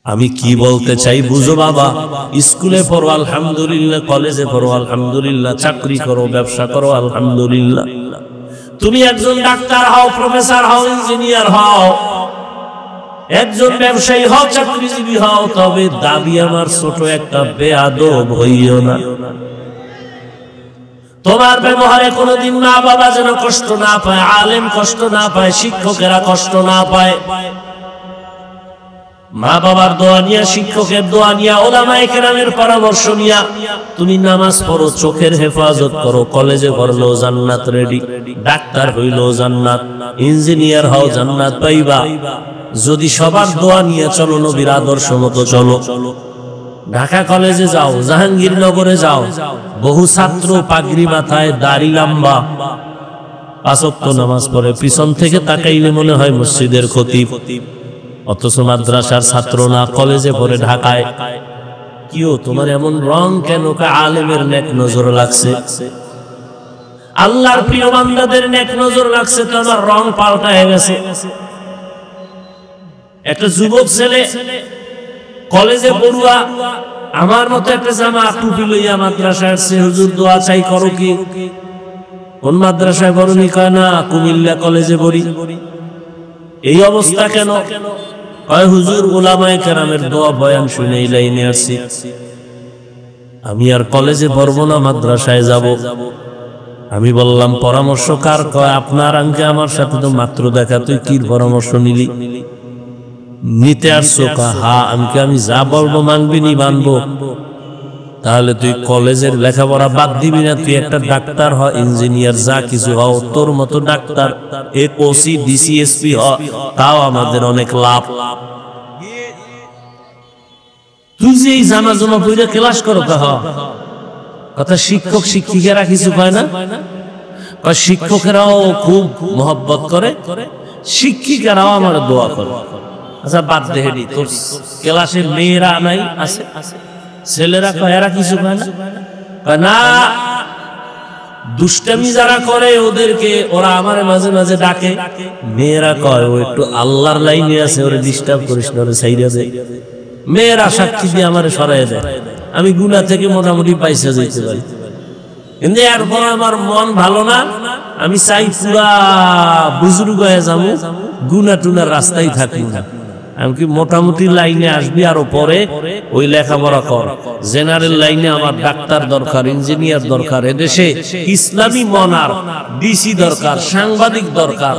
আমি কি বলতে চাই বুঝো বাবা, স্কুলে পড়ো আলহামদুলিল্লাহ, কলেজে পড়ো আলহামদুলিল্লাহ, চাকরি করো, ব্যবসা করো আলহামদুলিল্লাহ, তুমি একজন ডাক্তার হও, প্রফেসর হও, ইঞ্জিনিয়ার হও, একজন ব্যবসায়ী হও, চাকরিজীবী হও, তবে দাবি আমার ছোট একটা বেয়াদব হইও না। তোমার ব্যবহারে কোনোদিন মা বাবা যেন কষ্ট না পায়, আলেম কষ্ট না পায়, শিক্ষকেরা কষ্ট না পায়। মা বাবার দোয়া নিয়া, শিক্ষকের দোয়া নিয়া, ওলামায়ে কেরামের পরামর্শ নিয়া তুমি নামাজ পড়ো, চোখের হেফাজত করো, কলেজে পড়লেও জান্নাত রেডি, ডাক্তার হইলেও জান্নাত, ইঞ্জিনিয়ার হও জান্নাত পাইবা। যদি সবার দোয়া নিয়ে চলো, নবীর আদর্শ মতো চলো। ঢাকা কলেজে যাও, জাহাঙ্গীরনগরে যাও, বহু ছাত্র পাগড়ি মাথায়, দাড়ি লম্বা, 5 ওয়াক্ত নামাজ পড়ে, পিছন থেকে তাকাইলে মনে হয় মসজিদের খতিব, অথচ মাদ্রাসার ছাত্র না, কলেজে পড়ে ঢাকায়। কিও তোমার এমন রং কেন? আলেমের নেক নজর লাগছে, আল্লাহর প্রিয় বান্দাদের নেক নজর লাগছে, তো আমার রং পাল্টায় গেছে। একটা যুবক ছেলে কলেজে পড়ুয়া, আমার মতো একটা জামা টুপি লইয়া মাদ্রাসায় আসছে, হুজুর দোয়া চাই, করো কি? কোন মাদ্রাসায় পড়ুনি? কয় না, কুমিল্লা কলেজে পড়ি। এই অবস্থা কেন? কয় হুজুর ওলামায়ে কেরামের দোয়া বয়ান শুনে এই লাইনে আসছি, আমি আর কলেজে পড়বো না, মাদ্রাসায় যাব। আমি বললাম পরামর্শ কার? কয় আপনার। আঙ্কে আমার সাথে তো মাত্র দেখা, তুই কি পরামর্শ নিলি? নিতে আসছো? হ্যাঁ। আমি যা বলবো মানবি নি? মানবো। তাহলে তুই কলেজের লেখাপড়া বাদ দিবি না, তুই একটা ডাক্তার হ, ইঞ্জিনিয়ার, যা কিছু হও, তোর মতো ডাক্তার, ওসি, ডিসিএসপি হ, তাও আমাদের অনেক লাভ। তুই যে এই জামা জমা পইরা ক্লাস করো, কথা শিক্ষক শিক্ষিকারা কিছু পায় না? শিক্ষকেরাও খুব মহব্বত করে, শিক্ষিকারাও আমার দোয়া করে। আচ্ছা বাদ দে, তোর ক্লাসে মেয়েরা নাই আছে, ছেলেরা কয় এরা কিছু পায় না? দুষ্টামি যারা করে ওদেরকে ওরা আমার মাঝে মাঝে ডাকে, মেয়েরা কয় ও একটু আল্লাহর লাইনে আছে, ওরে ডিস্টার্ব করিস না, ওরে ছাইড়া দে। মেয়েরা সাক্ষী দিয়ে আমারে সরাই দেয়, আমি গুনাহ থেকে মোটামুটি পাইসা যেতে পারি। কিন্তু এরপর আমার মন ভালো না, আমি চাই পুরা বুজুর্গ হয়ে যাবো, গুনাহ টুনার রাস্তায় থাকি না। এমনকি মোটামুটি লাইনে আসবি, আরো পরে ওই লেখাপড়া কর। জেনারেল লাইনে আমার ডাক্তার দরকার, ইঞ্জিনিয়ার দরকার, এদেশে ইসলামী মনার ডিসি দরকার, সাংবাদিক দরকার।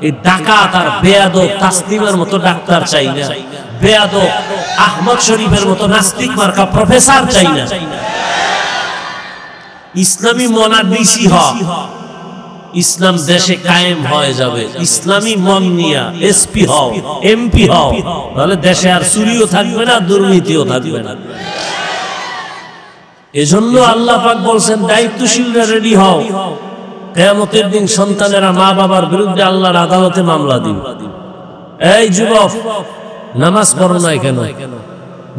এই ডাকাত আর বেয়াদব তাসলিমের মতো ডাক্তার চাই না, বেয়াদব আহমদ শরীফের মতো নাস্তিক মার্কা প্রফেসর চাই না। ইসলামী মনার ডিসি হ, ইসলাম দেশে কায়েম হয়ে যাবে। ইসলামী মন নিয়া এসপি হও, এমপি হও, তাহলে দেশে আর চুরিও থাকবে না, দুর্নীতিও থাকবে না। এজন্য আল্লাহ পাক বলছেন দায়িত্বশীলরা রেডি হও, কিয়ামতের দিন সন্তানেরা মা বাবার বিরুদ্ধে আল্লাহর আদালতে মামলা দিবে। এই যুবক, নামাজ পড়ো না কেন?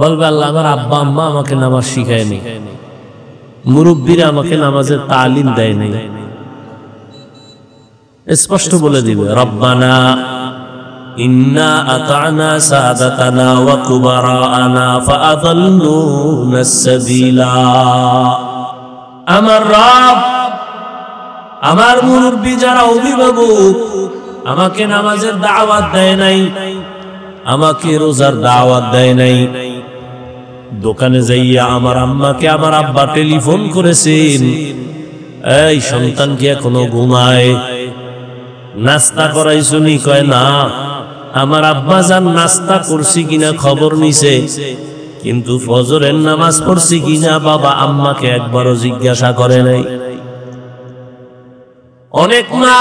বলবে আল্লাহ আমার আব্বা আম্মা আমাকে নামাজ শিখায়নি, মুরব্বীরা আমাকে নামাজের তালিম দেয় নাই। স্পষ্ট বলে দিবে রব্বানা ইন্না আতা'না সাদাতানা ওয়া কুবারানা ফাআযাল্লুনাস সাবিলা। আমার রব, আমার মুরব্বী যারা অভিভাবক, আমাকে নামাজের দাওয়াত দেয় নাই, আমাকে রোজার দাওয়াত দেয় নাই। দোকানে যাইয়া আমার আম্মাকে আমার আব্বা টেলিফোন করেছেন, এই সন্তান কি এখনো ঘুমায়? নাস্তা করাইছো নি? কয় না। আমার আব্বা জান নাস্তা করছি কিনা খবর নিছে, কিন্তু ফজরের নামাজ পড়ছি কিনা বাবা আম্মাকে একবারও জিজ্ঞাসা করে নাই। অনেক মা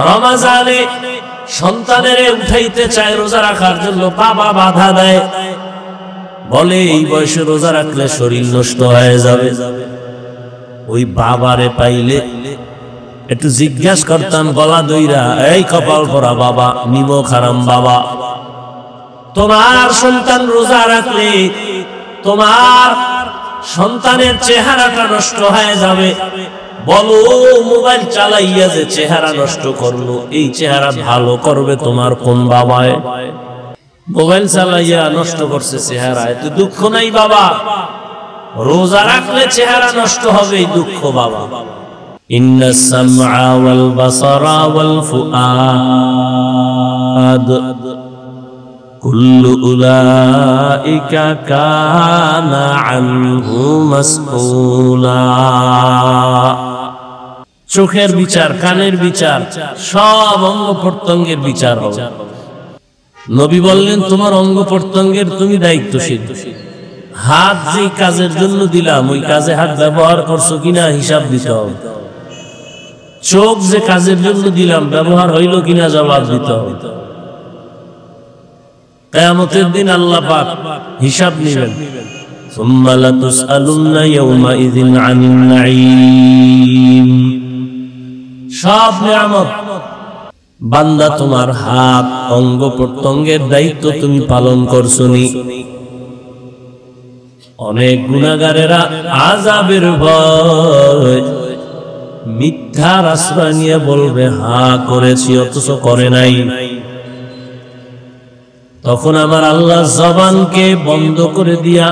রমজানে সন্তানের উঠাইতে চায় রোজা রাখার জন্য, বাবা বাধা দেয়, বলে এই বয়সে রোজা রাখলে শরীর নষ্ট হয়ে যাবে। ওই বাবারে পাইলে একটু জিজ্ঞাসা করতাম গলা দইরা, এই কপাল পরা বাবা, নিমক হারাম বাবা, তোমার সন্তান রোজা রাখলে তোমার সন্তানের চেহারাটা নষ্ট হয়ে যাবে। বলো মোবাইল চালাইয়া যে চেহারা নষ্ট করলো, এই চেহারা ভালো করবে তোমার কোন বাবায়? মোবাইল চালাইয়া নষ্ট করছে চেহারা, এত দুঃখ নাই বাবা। রোজা রাখলে চেহারা নষ্ট হবে, দুঃখ বাবা। ইন্নাস সামআ ওয়াল বাসারা ওয়াল ফুআদ কুল্লু উলাইকা কানা আনহু মাসউলা। চোখের বিচার, কানের বিচার, সব অঙ্গ প্রত্যঙ্গের বিচার হবে। নবী বললেন তোমার অঙ্গ প্রত্যঙ্গের তুমি দায়িত্বশীল। হাত যে কাজের জন্য দিলাম ওই কাজে হাত ব্যবহার করছো কিনা হিসাব দিতে হবে। চোখ যে কাজের জন্য দিলাম ব্যবহার হইল কিনা জবাব দিতে হবে। কিয়ামতের দিন আল্লাহ পাক হিসাব নেবেন। সুম্মা লাতুসআলুন্না ইয়াওমাইযিন আনিন নাঈম। সব নিয়ামত বান্দা তোমার হাত অঙ্গ প্রত্যঙ্গের দায়িত্ব তুমি পালন করছনি। অনেক গুনাহগারেরা আযাবের ভয় মিথ্যার আশ্রয় নিয়ে বলবে হ্যাঁ করেছি, অথচ করে নাই। তখন আমার আল্লাহ জবানকে বন্ধ করে দিয়া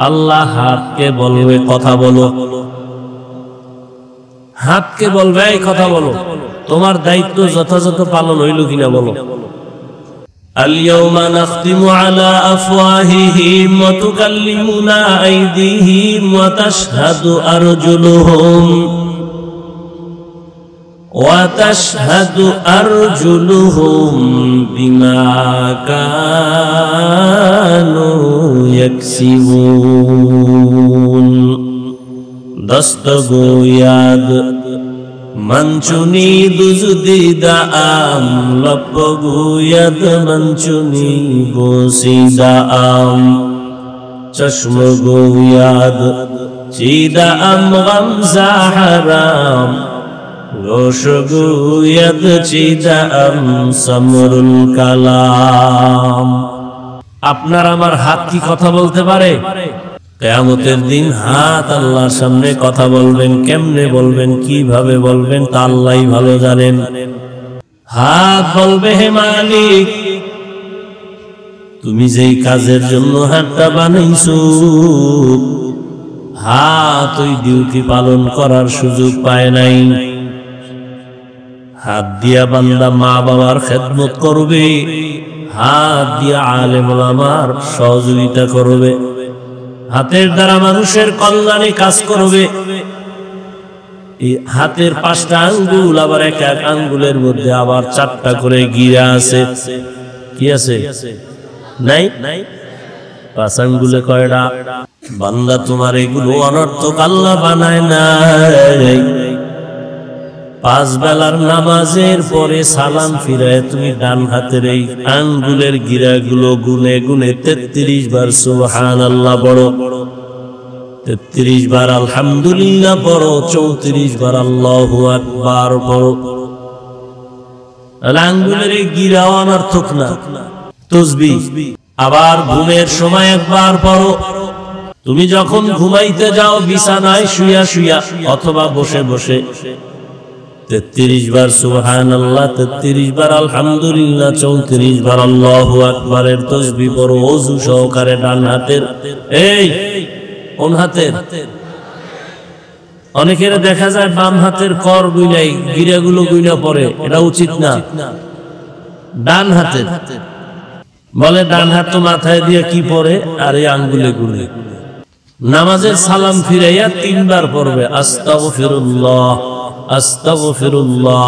আল্লাহ হাতকে বলবে কথা বলো। হাতকে বলবে এই কথা বলো, তোমার দায়িত্ব যথাযথ পালন হইল কিনা বলো। আল-ইয়াওমা নাখতিমু আলা আফওয়াহিহিম ওয়া তুকাল্লিমুনা আইদিহিম ওয়া তাশহাদু আরজুলুহুম বিমা কানু ইয়াকসিবুন। দস্তগোয়াদ মঞ্চুনি দুজদিদা আম লপগুয়াদ মঞ্চুনি গোসিদা আম চশমগোয়াদ চিদা আম গমজা হারাম গোশগুয়াদ চিদা আম সমরুল কালাম। আপনার আমার হাত কি কথা বলতে পারে? কিয়ামতের দিন হাত আল্লাহর সামনে কথা বলবেন। কেমনে বলবেন, কিভাবে বলবেন তা আল্লাহই ভালো জানেন। হাত বলবে হে মালিক, তুমি যেই কাজের জন্য হাতটা বানাইছো হাত ওই ডিউটি পালন করার সুযোগ পায় নাই। হাত দিয়া বান্দা মা বাবার খেদমত করবে, হাত দিয়া আলেম ওলামার সহযোগিতা করবে, হাতের দ্বারা মানুষের কল্যাণে কাজ করবে। এই হাতের 5টা আঙ্গুল, আবার এক এক আঙ্গুলের মধ্যে আবার 4টা করে গিরা আছে। কি আছে? নাই? 5 আঙ্গুলে কয়টা? বান্দা তোমার এগুলো অনর্থক আল্লাহ বানায় নাই। 5 বেলার নামাজের পরে সালাম ফিরায় তুমি ডান হাতের এই আঙ্গুলের গিরাগুলো গুনে গুনে 33 বার সুবহানাল্লাহ পড়ো, 33 বার আলহামদুলিল্লাহ পড়ো, 34 বার আল্লাহু আকবার পড়ো। আঙ্গুলের এই গিরা অনর্থক না, তাসবিহ। আবার ঘুমের সময় একবার পড়ো। তুমি যখন ঘুমাইতে যাও বিছানায় শুয়া শুয়া অথবা বসে বসে 33 বার সুবহানাল্লাহ, 33 বার আলহামদুলিল্লাহ, 34 বার আল্লাহু আকবারের তাসবিহ পড়ো ওযু সহকারে ডান হাতের। এই কোন হাতের? অনেকের দেখা যায় বাম হাতের কর গুইনাই গিরাগুলো গুইনা পড়ে, এটা উচিত না। ডান হাতের বলে ডান হাত তো মাথায় দিয়ে কি পড়ে আর এই আঙ্গুলে গুনে। নামাজের সালাম ফিরাইয়া 3 বার পড়বে আস্তাগফিরুল্লাহ আস্তাগফিরুল্লাহ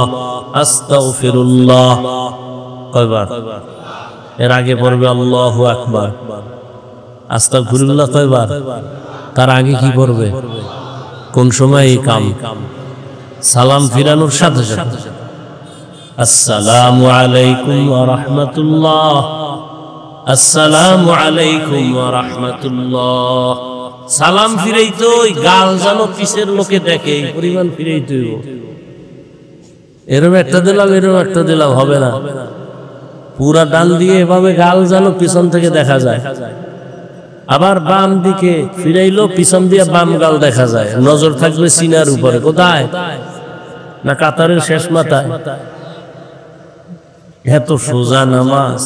আস্তাগফিরুল্লাহ। কয়বার? এর আগে পড়বে আল্লাহু আকবার। আস্তাগফিরুল্লাহ কয়বার? তার আগে কি পড়বে? কোন সময় এই কাম? সালাম ফিরানোর সাথে সাথে আসসালামু আলাইকুম ওয়া রাহমাতুল্লাহ, আসসালামু আলাইকুম ওয়া রাহমাতুল্লাহ। সালাম ফিরাইতো গাল যেন পিছের লোকে দেখে পরিমাণ ফিরাইতো। এরকম একটা দিলাম এরকম একটা দিলাম হবে না। পুরা ডাল দিয়ে এভাবে গাল যেন পিছন থেকে দেখা যায়। আবার বাম দিকে ফিরাইলো, পিছন দিয়ে বাম গাল দেখা যায়। নজর থাকবে সিনার উপরে। কোথায়? না কাতারের শেষ মাথায়। এত সোজা নামাজ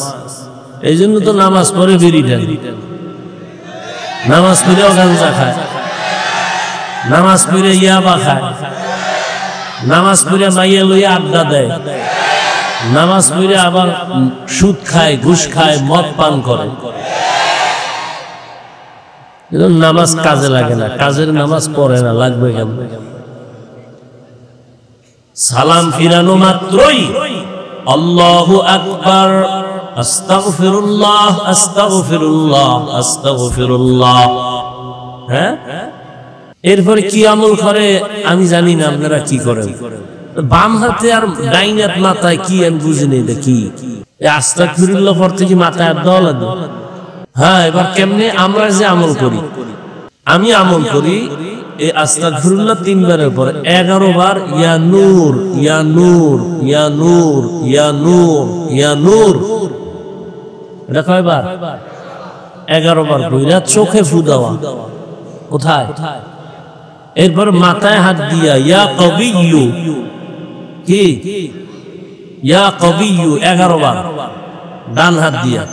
এই জন্য তো নামাজ পড়ে বিড়ি টানে, নামাজ পড়েও গাঁজা খায়, নামাজ পড়ে ইয়াবা খায়, নামাজ পড়ে মাইয়া লইয়া আড্ডা দেয়, নামাজ পড়ে আবার সুদ খায়, ঘুষ খায়, মদ পান করে। নামাজ কাজে লাগে না, কাজের নামাজ পড়ে না, লাগবে কেন? সালাম ফিরানো মাত্রই আল্লাহু আকবার, আস্তাগফিরুল্লাহ, আস্তাগফিরুল্লাহ, আস্তাগফিরুল্লাহ। হ্যাঁ, এরপরে কি আমল করে আমি জানি না, আপনারা কি করেন? বাম হাতে আর ডাইন হাত মাথায় কি আমি বুঝিনি, এটা কি আস্তাগফিরুল্লাহ পড়তে কি মাথায় হাত দেওয়া লাগবে? হ্যাঁ, এবার কেমনে আমরা যে আমল করি, আমি আমল করি এই আস্তাগফিরুল্লাহ 3 বারের পরে 11 বার ইয়া নূর, ইয়া নূর, ইয়া নূর, ইয়া নূর, ইয়া নূর। এটা কয়বার? 11 বার কইরা চোখে ফু দেওয়া। কোথায়? এরপর মাথায় হাত দিয়া ইয়া কবিয়্যু, কি ইয়া কবিয়্যু 11 বার ডান হাত দিয়া।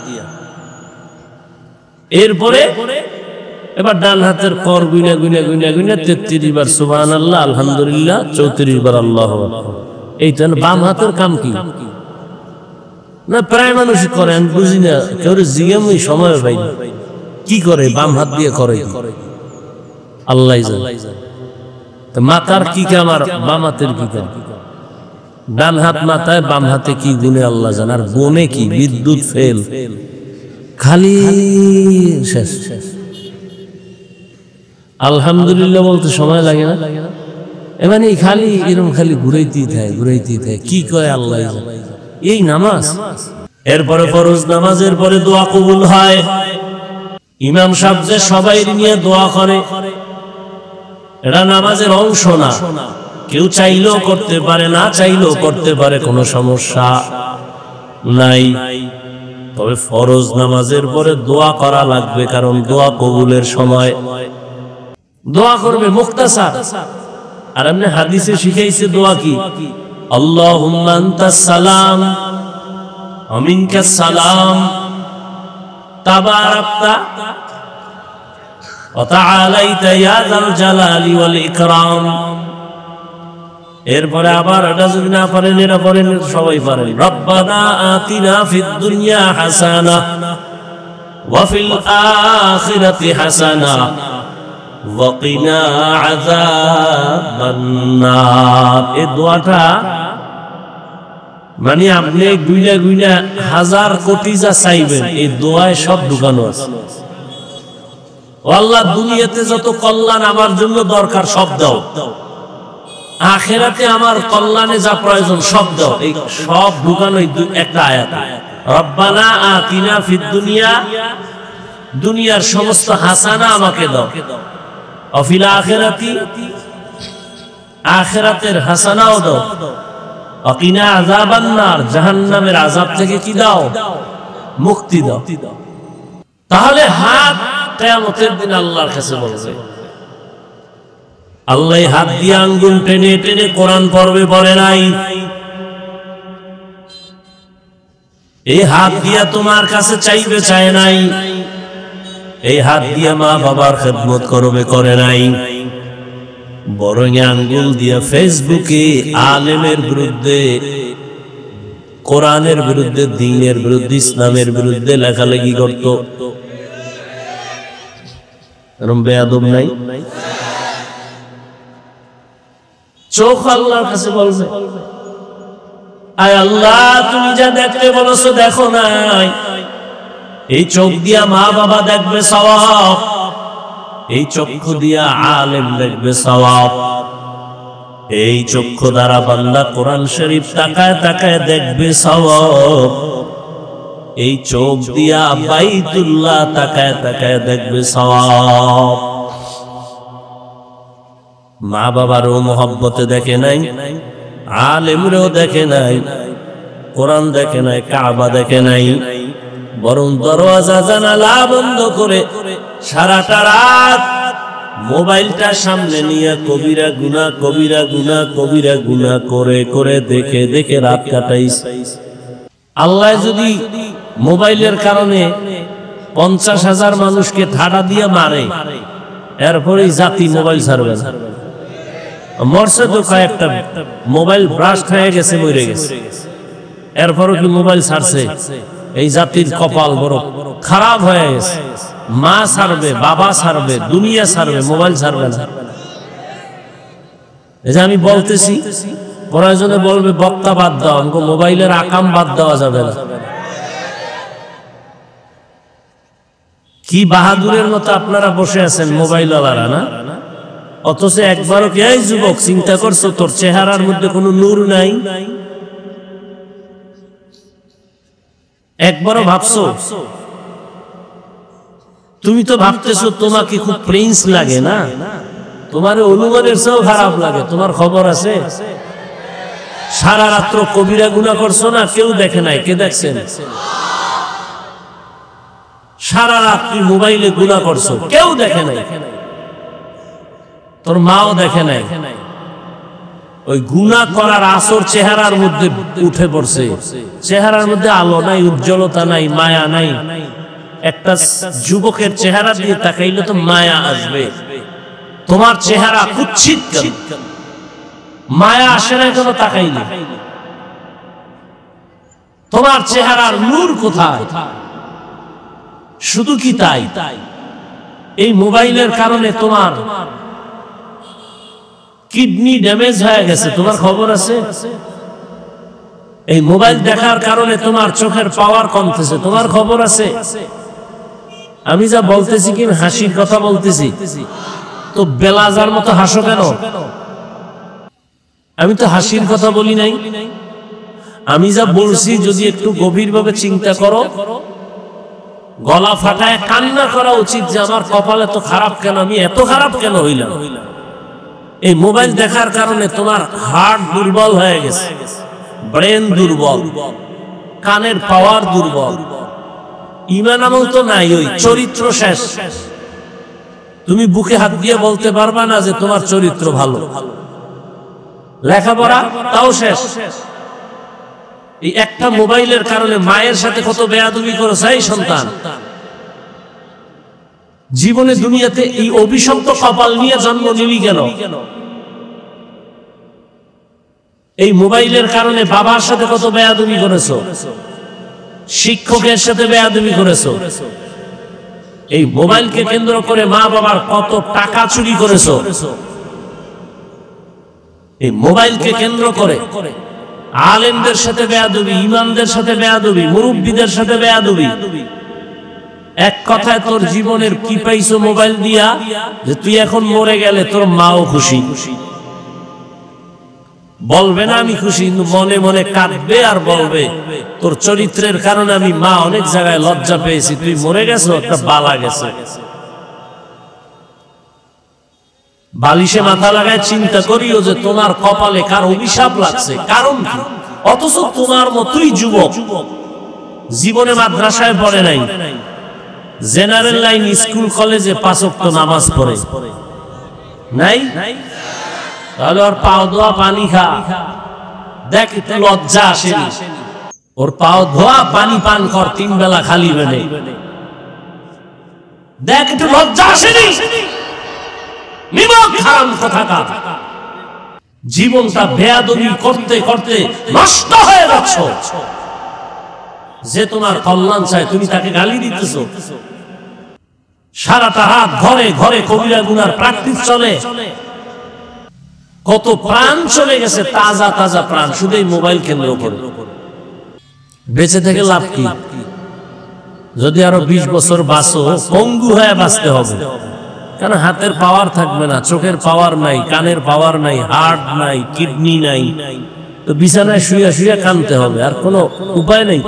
এরপরে এবার ডান হাতের কর গুইনা গুইনা গুইনা গুইনা 33 বার সুবহানাল্লাহ, আলহামদুলিল্লাহ, 34 বার আল্লাহু আকবার। এইটা বাম হাতের কাম কি না? প্রায় মানুষ করে, আমি বুঝি না, কেউ জিজ্ঞাসা সময় পাই না, কি করে বাম হাত দিয়ে করে, আল্লাহ জানে। মাথার কি কাম আর বাম হাতের কি কাম? ডান হাত মাথায়, বাম হাতে কি গুনে আল্লাহ জানে। আর গুনে কি? বিদ্যুৎ ফেল, খালি শেষ। আলহামদুলিল্লাহ বলতে সময় লাগে না, এবার এই খালি এরকম খালি ঘুরাইতেই থাকে, ঘুরাইতেই থাকে, কি কয় আল্লাহ জানে। এই নামাজ। এরপরে ফরজ নামাজের পরে দোয়া কবুল হয়। ইমাম সাহেব যে সবাই নিয়ে দোয়া করে, এটা নামাজের অংশ না। কেউ চাইলেও করতে পারে, না চাইলেও করতে পারে, কোনো সমস্যা নাই। তবে ফরজ নামাজের পরে দোয়া করা লাগবে, কারণ দোয়া কবুলের সময় দোয়া করবে মুখতাসার। আর আপনি হাদিসে শিখাইছে দোয়া কি? আল্লাহুম্মা আনতাস সালাম ওয়া মিনকাস সালাম, তাবারাকতা ওয়া তাআলাইতা ইয়া যাল জালালি ওয়াল ইকরাম। এরপরে আবার এটা যদি না পারেন, এটা পড়েন, সবাই পারেন। রব্বানা আতিনা ফিদ দুনিয়া হাসানাহ ওয়া ফিল আখিরাতি হাসানাহ ওয়া কিনা আযাবান নার। এই দোয়াটা মানে আপনি গুইনা গুইনা হাজার কোটি যা চাইবেন, এই দোয়ায় সব ঢুকানো আছে। ও আল্লাহ, দুনিয়াতে যত কল্যাণ আমার জন্য দরকার সব দাও, আখিরাতে আমার কল্যাণে যা প্রয়োজন সব দাও। এই সব ঢুকানো একটা আয়াত। রব্বানা আতিনা ফিদ দুনিয়া, দুনিয়ার সমস্ত হাসানা আমাকে দাও, ওয়া ফিল আখিরাতি, আখিরাতের হাসানাও দাও, ওয়া কিনা আযাবান নার, জাহান্নামের আযাব থেকে কি দাও? মুক্তি দাও। তাহলে হাত কিয়ামতের দিন আল্লাহর কাছে বলবে। আল্লাহ হাত দিয়ে আঙ্গুল টেনে টেনে কোরআন পড়বে, পড়ে নাই। এই হাত দিয়া তোমার কাছে চাইবে, চায় নাই। এই হাত দিয়া মা বাবার খেদমত করবে, করে নাই। বরং আঙ্গুল দিয়া ফেসবুকে আলেমের বিরুদ্ধে, কোরআনের বিরুদ্ধে, দ্বীনের বিরুদ্ধে, ইসলামের বিরুদ্ধে লেখালেখি করত। এরকম বেয়াদব নাই? চোখ আল্লাহর কাছে বলবে, আয় আল্লাহ, তুমি যা দেখতে বলেছো দেখো নাই। এই চোখ দিয়া মা বাবা দেখবে সওয়াব, এই চক্ষু দিয়া আলেম দেখবে সওয়াব। এই চক্ষু দ্বারা বান্দা কোরআন শরীফ তাকায় তাকায় দেখবে সওয়াব। এই চোখ দিয়া বাইতুল্লাহ তাকায় তাকায় দেখবে সওয়াব। মা বাবারও মোহব্বতে দেখে নাই, আলেমরেও দেখে নাই, কোরআন দেখে নাই, কাবা দেখে নাই। বরং দরওয়াজা জানালা বন্ধ করে সারাটা রাত মোবাইলটা সামনে নিয়ে কবিরা গুনাহ, কবিরা গুনাহ, কবিরা গুনাহ করে করে দেখে দেখে রাত কাটাইছে। আল্লাহ যদি মোবাইলের কারণে 50,000 মানুষকে ধাড়া দিয়ে মারে, এরপরে জাতি মোবাইল ছাড়বে না। মরছে তো কয়েকটা, মোবাইল ব্রাস্ট হয়ে গেছে, মরে গেছে, এরপরও কি মোবাইল ছাড়ছে? এই জাতির কপাল বড় খারাপ হয়ে গেছে। মা ছাড়বে, বাবা ছাড়বে, দুনিয়া ছাড়বে, মোবাইল ছাড়বে না। এই যে আমি বলতেছি, প্রয়োজনে বলবে বক্তা বাদ দাও, আমাকে মোবাইলের আকাম বাদ দেওয়া যাবে না। কি বাহাদুরের মতো আপনারা বসে আছেন মোবাইলওয়ালারা, না? অথচ একবারও কি এই যুবক চিন্তা করছো তোর চেহারার মধ্যে কোনো নূর নাই? একবারও ভাবছো? তুমি তো ভাবতেছো তোমাকে খুব প্রিন্স লাগে, না? তোমার অনুমানের চেয়েও খারাপ লাগে। তোমার খবর আছে? সারা রাত্র কবিরা গুনাহ করছো না, কেউ দেখে নাই, কে দেখছেন? সারা রাত তুই মোবাইলে গুনাহ করছো, কেউ দেখে নাই, তোর মাও দেখে নাই। ওই গুনাহ করার আসর চেহারার মধ্যে উঠে পড়ছে। চেহারার মধ্যে আলো নাই, উজ্জ্বলতা নাই, মায়া নাই। একটা যুবকের চেহারা দিয়ে তাকাইলে তো মায়া আসবে। তোমার চেহারা কুৎসিত কেন? মায়া আসে না কেন তাকাইলে? তোমার চেহারার নূর কোথায়? শুধু কি তাই, এই মোবাইলের কারণে তোমার কিডনি ড্যামেজ হয়ে গেছে, তোমার খবর আছে? এই মোবাইল দেখার কারণে তোমার চোখের পাওয়ার কমতেছে, তোমার খবর আছে? আমি যা বলতেছি কি হাসির কথা বলতেছি, তো বেলাজার মতো হাসো কেন? আমি তো হাসির কথা বলি নাই। আমি যা বলছি যদি একটু গভীরভাবে চিন্তা করো, গলা ফাটায় কান্না করা উচিত যে আমার কপাল এত খারাপ কেন, আমি এত খারাপ কেন হইলাম। এই মোবাইল দেখার কারণে তোমার হার্ট দুর্বল হয়ে গেছে, ব্রেন দুর্বল, কানের পাওয়ার দুর্বল, ঈমান আমল তো নাই, ওই চরিত্র শেষ। তুমি বুকে হাত দিয়ে বলতে পারবা না যে তোমার চরিত্র ভালো। লেখাপড়া তাও শেষ। এই একটা মোবাইলের কারণে মায়ের সাথে কত বেয়াদবি করেছে এই সন্তান। জীবনে দুনিয়াতে এই অভিশপ্ত কপাল নিয়ে জন্ম নিবি কেন? এই মোবাইলের কারণে বাবার সাথে কত বেয়াদবি করেছো, শিক্ষকের সাথে বেয়াদবি করেছো, এই মোবাইলকে কেন্দ্র করে মা বাবার কত টাকা চুরি করেছো, এই মোবাইলকে কেন্দ্র করে আলেমদের সাথে বেয়াদবি, ইমামদের সাথে বেয়াদবি, মুরব্বীদের সাথে বেয়াদবি। এক কথায় তোর জীবনের কি পাইছো মোবাইল দিয়া, যে তুই এখন মরে গেলে তোর মাও খুশি। বলবে না আমি খুশি, কিন্তু মনে মনে কাঁদবে আর বলবে তোর চরিত্রের কারণে আমি মা অনেক জায়গায় লজ্জা পেয়েছি, তুই মরে গেছো, একটা বালা গেছে। বালিশে মাথা লাগায় চিন্তা করিও যে তোমার কপালে কার অভিশাপ লাগছে, কারণ কি? অথচ তোমার মতোই যুবক জীবনে মাদ্রাসায় পড়ে নাই, জেনারেল লাইন স্কুল কলেজে 5 ওয়াক্ত নামাজ পড়ে নাই, তাহলে ওর পাও ধোয়া পানি খা, দেখ একটু লজ্জা আসেনি? ওর পাও ধোয়া পানি পান কর 3 বেলা খালি বেনে, দেখ একটু লজ্জা আসেনি? জীবনটা বেয়াদবি করতে করতে নষ্ট হয়ে যাচ্ছ। যে তোমার কল্যাণ চায় তুমি তাকে গালি দিতেছো। সারাটা রাত ঘরে ঘরে কবিরা গুনার প্র্যাকটিস চলে, কত প্রাণ চলে গেছে, তাজা তাজা প্রাণ, শুধু এই মোবাইল কেন্দ্র করে। বেঁচে থেকে লাভ কি? যদি আরো 20 বছর বাঁচো, পঙ্গু হয়ে বাঁচতে হবে। কারণ হাতের পাওয়ার থাকবে না, চোখের পাওয়ার নাই, কানের পাওয়ার নাই, হার্ট নাই, কিডনি নাই, তো বিছানায় শুয়ে শুয়ে কানতে হবে, আর কোনো উপায় নেই।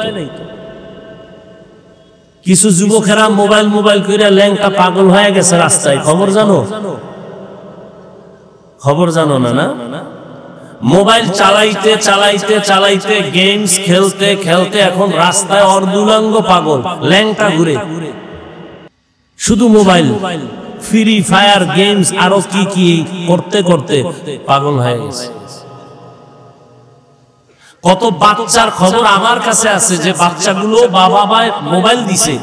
কিছু যুবকেরা মোবাইল মোবাইল করে ল্যাংটা পাগল হয়ে গেছে রাস্তায়, খবর জানো? খবর জানো না? না, মোবাইল চালাইতে চালাইতে চালাইতে, গেমস খেলতে খেলতে এখন রাস্তায় অর্ধুলাঙ্গ পাগল, ল্যাংটা ঘুরে, শুধু মোবাইল, ফ্রি ফায়ার গেমস আরো কি কি করতে করতে পাগল হয়ে গেছে। কত বাচ্চার খবর আমার কাছে আছে যে বাচ্চাগুলো বাবা মায়ের মোবাইল দিছে,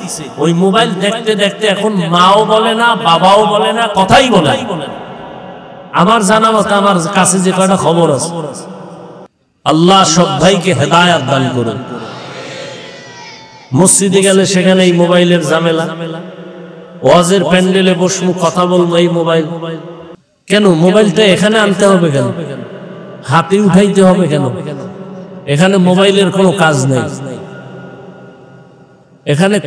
ওই মোবাইল দেখতে দেখতে এখন মাও বলে না, বাবাও বলে না, কথাই বলে না। আমার জানা মতো আমার কাছে যে কয়টা খবর আছে। আল্লাহ সব ভাইকে হেদায়েত দান করুন। মসজিদে গেলে সেখানে এই মোবাইলের ঝামেলা, ওয়াজের প্যান্ডেলে বসবো কথা বলবো এই মোবাইল। কেন মোবাইলটা এখানে আনতে হবে কেন? হাতে উঠাইতে হবে কেন? এখানে মোবাইলের কোনো কাজ নেই। এখানে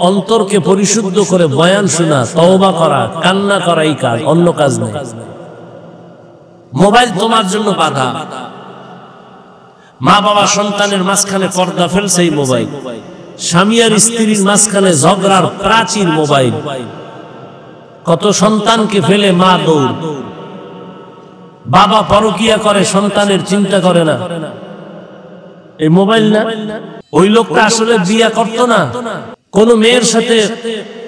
অন্তরকে পরিশুদ্ধ করে বয়ান শোনা, তওবা করা, কান্না করা, এই কাজ, অন্য কাজ নেই। মোবাইল তোমার জন্য বাধা। মা বাবা সন্তানের মাঝখানে পর্দা ফেলছে এই মোবাইল। স্বামী আর স্ত্রীর মাঝখানে ঝগড়ার প্রাচীর মোবাইল। কত সন্তানকে ফেলে মা দৌড়, বাবা পরকিয়া করে, সন্তানের চিন্তা করে না। এই মোবাইল না? ওই লোকটা আসলে বিয়ে করতো না, কোন মেয়ের সাথে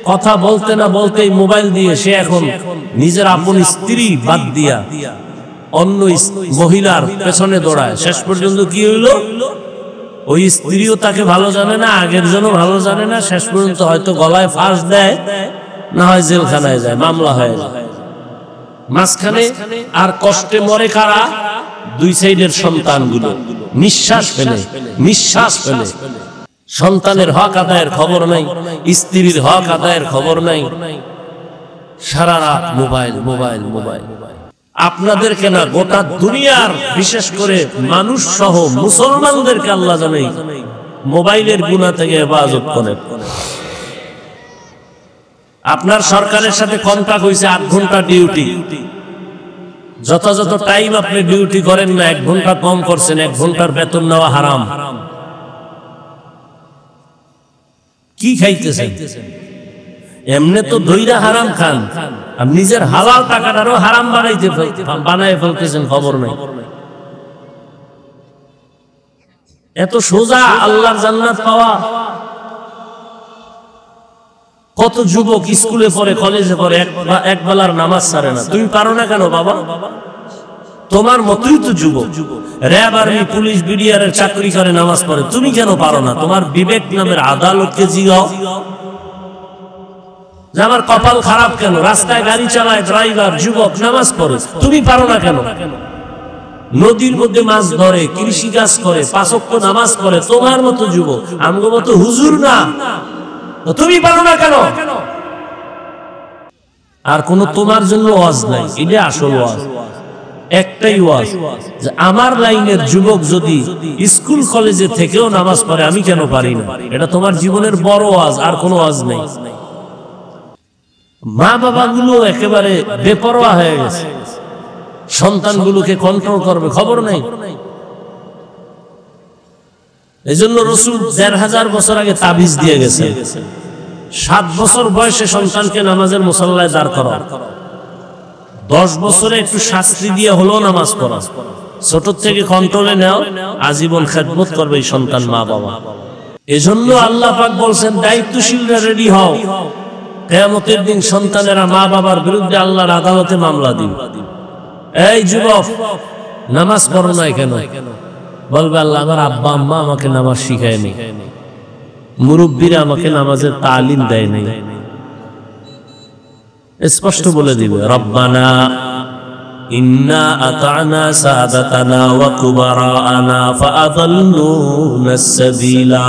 কথা বলতে না বলতে মোবাইল দিয়ে সে এখন নিজের আপন স্ত্রী বাদ দিয়া অন্য মহিলার পেছনে দৌড়ায়। শেষ পর্যন্ত কি হইল? ওই স্ত্রীও তাকে ভালো জানে না, আগের জন্য ভালো জানে না। শেষ পর্যন্ত হয়তো গলায় ফাঁস দেয়, না হয় জেলখানায় যায়, মামলা হয়ে যায়। মাঝখানে আর কষ্টে মরে কারা? দুই সাইডের সন্তানগুলো নিঃশ্বাস ফেলে, নিঃশ্বাস ফেলে। সন্তানের হক আদায়ের খবর নাই, স্ত্রীর হক আদায়ের খবর নাই। সারা রাত মোবাইল, মোবাইল, মোবাইল। আপনাদেরকে না, গোটা দুনিয়ার বিশেষ করে মানুষ সহ মুসলমানদেরকে আল্লাহ জানেই মোবাইলের গুনাহ থেকে হেফাজত করে। আপনার সরকারের সাথে কন্ট্রাক্ট হয়েছে 8 ঘন্টা ডিউটি, যথাযথ টাইম আপনি ডিউটি করেন না, 1 ঘন্টা কম করছেন, 1 ঘন্টার বেতন নেওয়া হারাম। কি খাইতেছেন? এমনি তো দইরা হারাম খান, আর নিজের হালাল টাকাটারও হারাম বানাই ফেলতেছেন, খবর নাই। এত সোজা আল্লাহর জান্নাত পাওয়া। কত যুবক স্কুলে পড়ে, কলেজে পড়ে, এক বেলার নামাজ ছাড়ে না। তুমি পারো না কেন বাবা? তোমার মতই তো যুবক, র‍্যাব, আর্মি, পুলিশ, বিডিআর চাকরি করে, নামাজ পড়ে, তুমি কেন পারো না? তোমার বিবেক নামের আদালতকে জিগাও যে আমার কপাল খারাপ কেন? রাস্তায় গাড়ি চালায় ড্রাইভার, যুবক, নামাজ পড়ে, তুমি পারো না কেন? নদীর মধ্যে মাছ ধরে, কৃষি কাজ করে, 5 ওয়াক্ত নামাজ পড়ে, তোমার মতো যুবক, আমগো মতো হুজুর না, তুমি পারো না কেন? আর কোন তোমার জন্য ওয়াজ নাই, এটা আসল ওয়াজ। একটাই ওয়াজ, যে আমার লাইনের যুবক যদি স্কুল কলেজে থেকেও নামাজ পড়ে, আমি কেন পারি না? এটা তোমার জীবনের বড় ওয়াজ, আর কোনো ওয়াজ নেই। মা বাবাগুলো একেবারে বেপরোয়া হয়ে গেছে, সন্তানগুলোকে কন্ট্রোল করবে খবর নেই। এই জন্য রাসূল ১৫০০ বছর আগে তাবিজ দিয়ে গেছে, 7 বছর বয়সে সন্তানকে নামাজের মুসল্লায় দাঁড় করা, 10 বছরে একটু শাস্তি দিয়ে হলেও নামাজ পড়া, ছোট থেকে কন্ট্রোলে নাও, আজীবন খেদমত করবে এই সন্তান মা বাবা। এজন্য আল্লাহ পাক বলছেন, দায়িত্বশীলরা রেডি হও, কিয়ামতের দিন সন্তানেরা মা বাবার বিরুদ্ধে আল্লাহর আদালতে মামলা দিবে। এই যুবক, নামাজ পড়ো না কেন? বলবে আল্লাহ আমার আব্বা আম্মা আমাকে নামাজ শিখায়নি, মুরব্বীরা আমাকে নামাজের তালিম দেয় নাই। স্পষ্ট বলে দিবে, রব্বানা ইন্না আতা'না সাদাতানা ওয়া কুবারানা ফাআযাল্লুনা সাবিলা।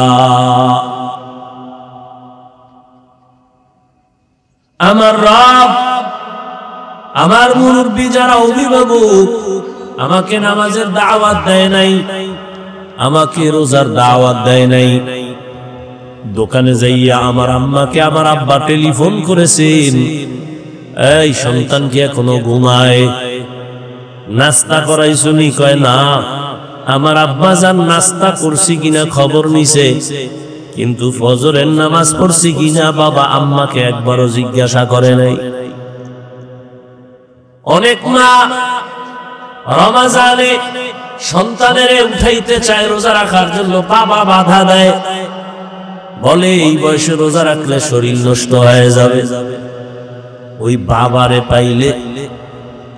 আমার রব, আমার মুরব্বী যারা অভিভাবক, আমাকে নামাজের দাওয়াত দেয় নাই, আমাকে রোজার দাওয়াত দেয় নাই। দোকানে যাইয়া আমার আম্মাকে আমার আব্বা টেলিফোন করেছেন, এই সন্তান কি এখনো ঘুমায়? নাস্তা করাইছো নি? কয় না। আমার আব্বা জান নাস্তা করছি কিনা খবর নিছে, কিন্তু ফজরের নামাজ পড়ছি কিনা বাবা আম্মাকে একবারও জিজ্ঞাসা করে নাই। অনেক মা রমজানে সন্তানের উঠাইতে চায় রোজা রাখার জন্য, বাবা বাধা দেয়, বলে এই বয়সে রোজা রাখলে শরীর নষ্ট হয়ে যাবে। ওই বাবারে পাইলে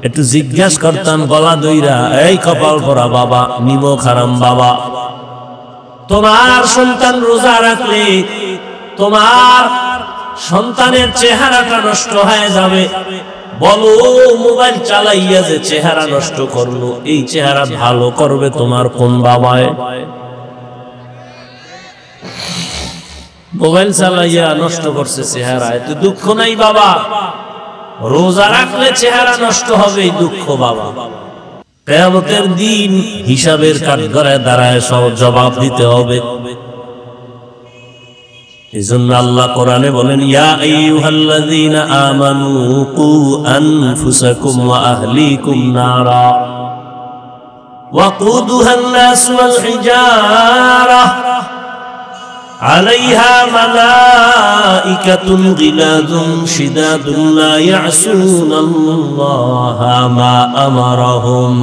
একটু জিজ্ঞাসা করতাম গলা দইরা, এই কপাল পরা বাবা, নিমক হারাম বাবা, তোমার সন্তান রোজা রাখলে তোমার সন্তানের চেহারাটা নষ্ট হয়ে যাবে, বলো মোবাইল চালাইয়া যে চেহারা নষ্ট করলো, এই চেহারা ভালো করবে তোমার কোন বাবায়? মোবাইল চালাইয়া নষ্ট করছে চেহারা, এত দুঃখ নাই বাবা? রোজা রাখলে চেহারা নষ্ট হবে, এই দুঃখ বাবা। কিয়ামতের দিন হিসাবের কাঠগড়ায় দাঁড়ায় সব জবাব দিতে হবে। এজন্য আল্লাহ কোরআনে বলেন, ইয়া আইয়ুহাল্লাযীনা আমানু কু আনফুসাকুম ওয়া আহলিকুম নারা ওয়াকুদুহান নাস ওয়াল হিজারা আলাইহা মালাইকাতুন গিলাযুন শিদাদুন লা ইয়াসুনাল্লাহা মা আমারাহুম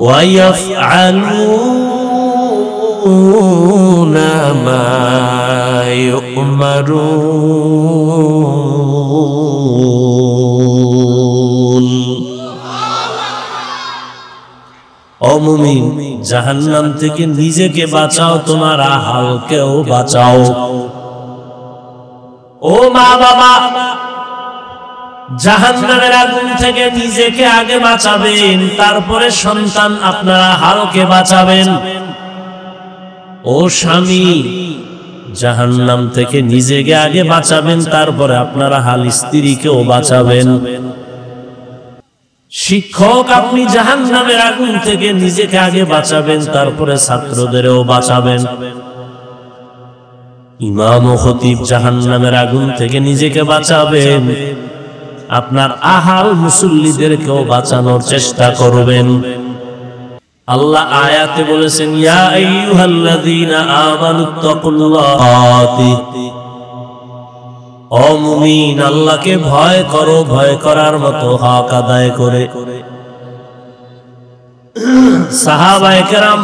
ওয়া ইয়াফআলুনা মা ইউমারুন। ও মুমিন, জাহান্নাম থেকে নিজেকে বাঁচাও, তোমার আহালকেও বাঁচাও। ও মা বাবা, জাহান্নামের আগুন থেকে নিজেকে আগে বাঁচাবেন, তারপরে সন্তান আপনারা হালকে বাঁচাবেন। ও স্বামী, জাহান্নাম থেকে নিজেকে আগে বাঁচাবেন, তারপরে আপনারা হাল স্ত্রীকেও বাঁচাবেন। শিক্ষক, আপনি জাহান্নামের আগুন থেকে নিজেকে আগে বাঁচাবেন, তারপরে ছাত্রদেরও বাঁচাবেন। ইমাম ও খতিব জাহান্নামের আগুন থেকে নিজেকে বাঁচাবেন, আপনার আহাল মুসল্লিদেরকেও বাঁচানোর চেষ্টা করবেন। আল্লাহ আয়াতে বলেছেন, ইয়া আইয়ুহাল্লাযীনা আমানুত্তাকুল্লাহ, ও মুমিন আল্লাহকে ভয় করো, ভয় করার মতো হক আদায় করে। সাহাবায়ে কেরাম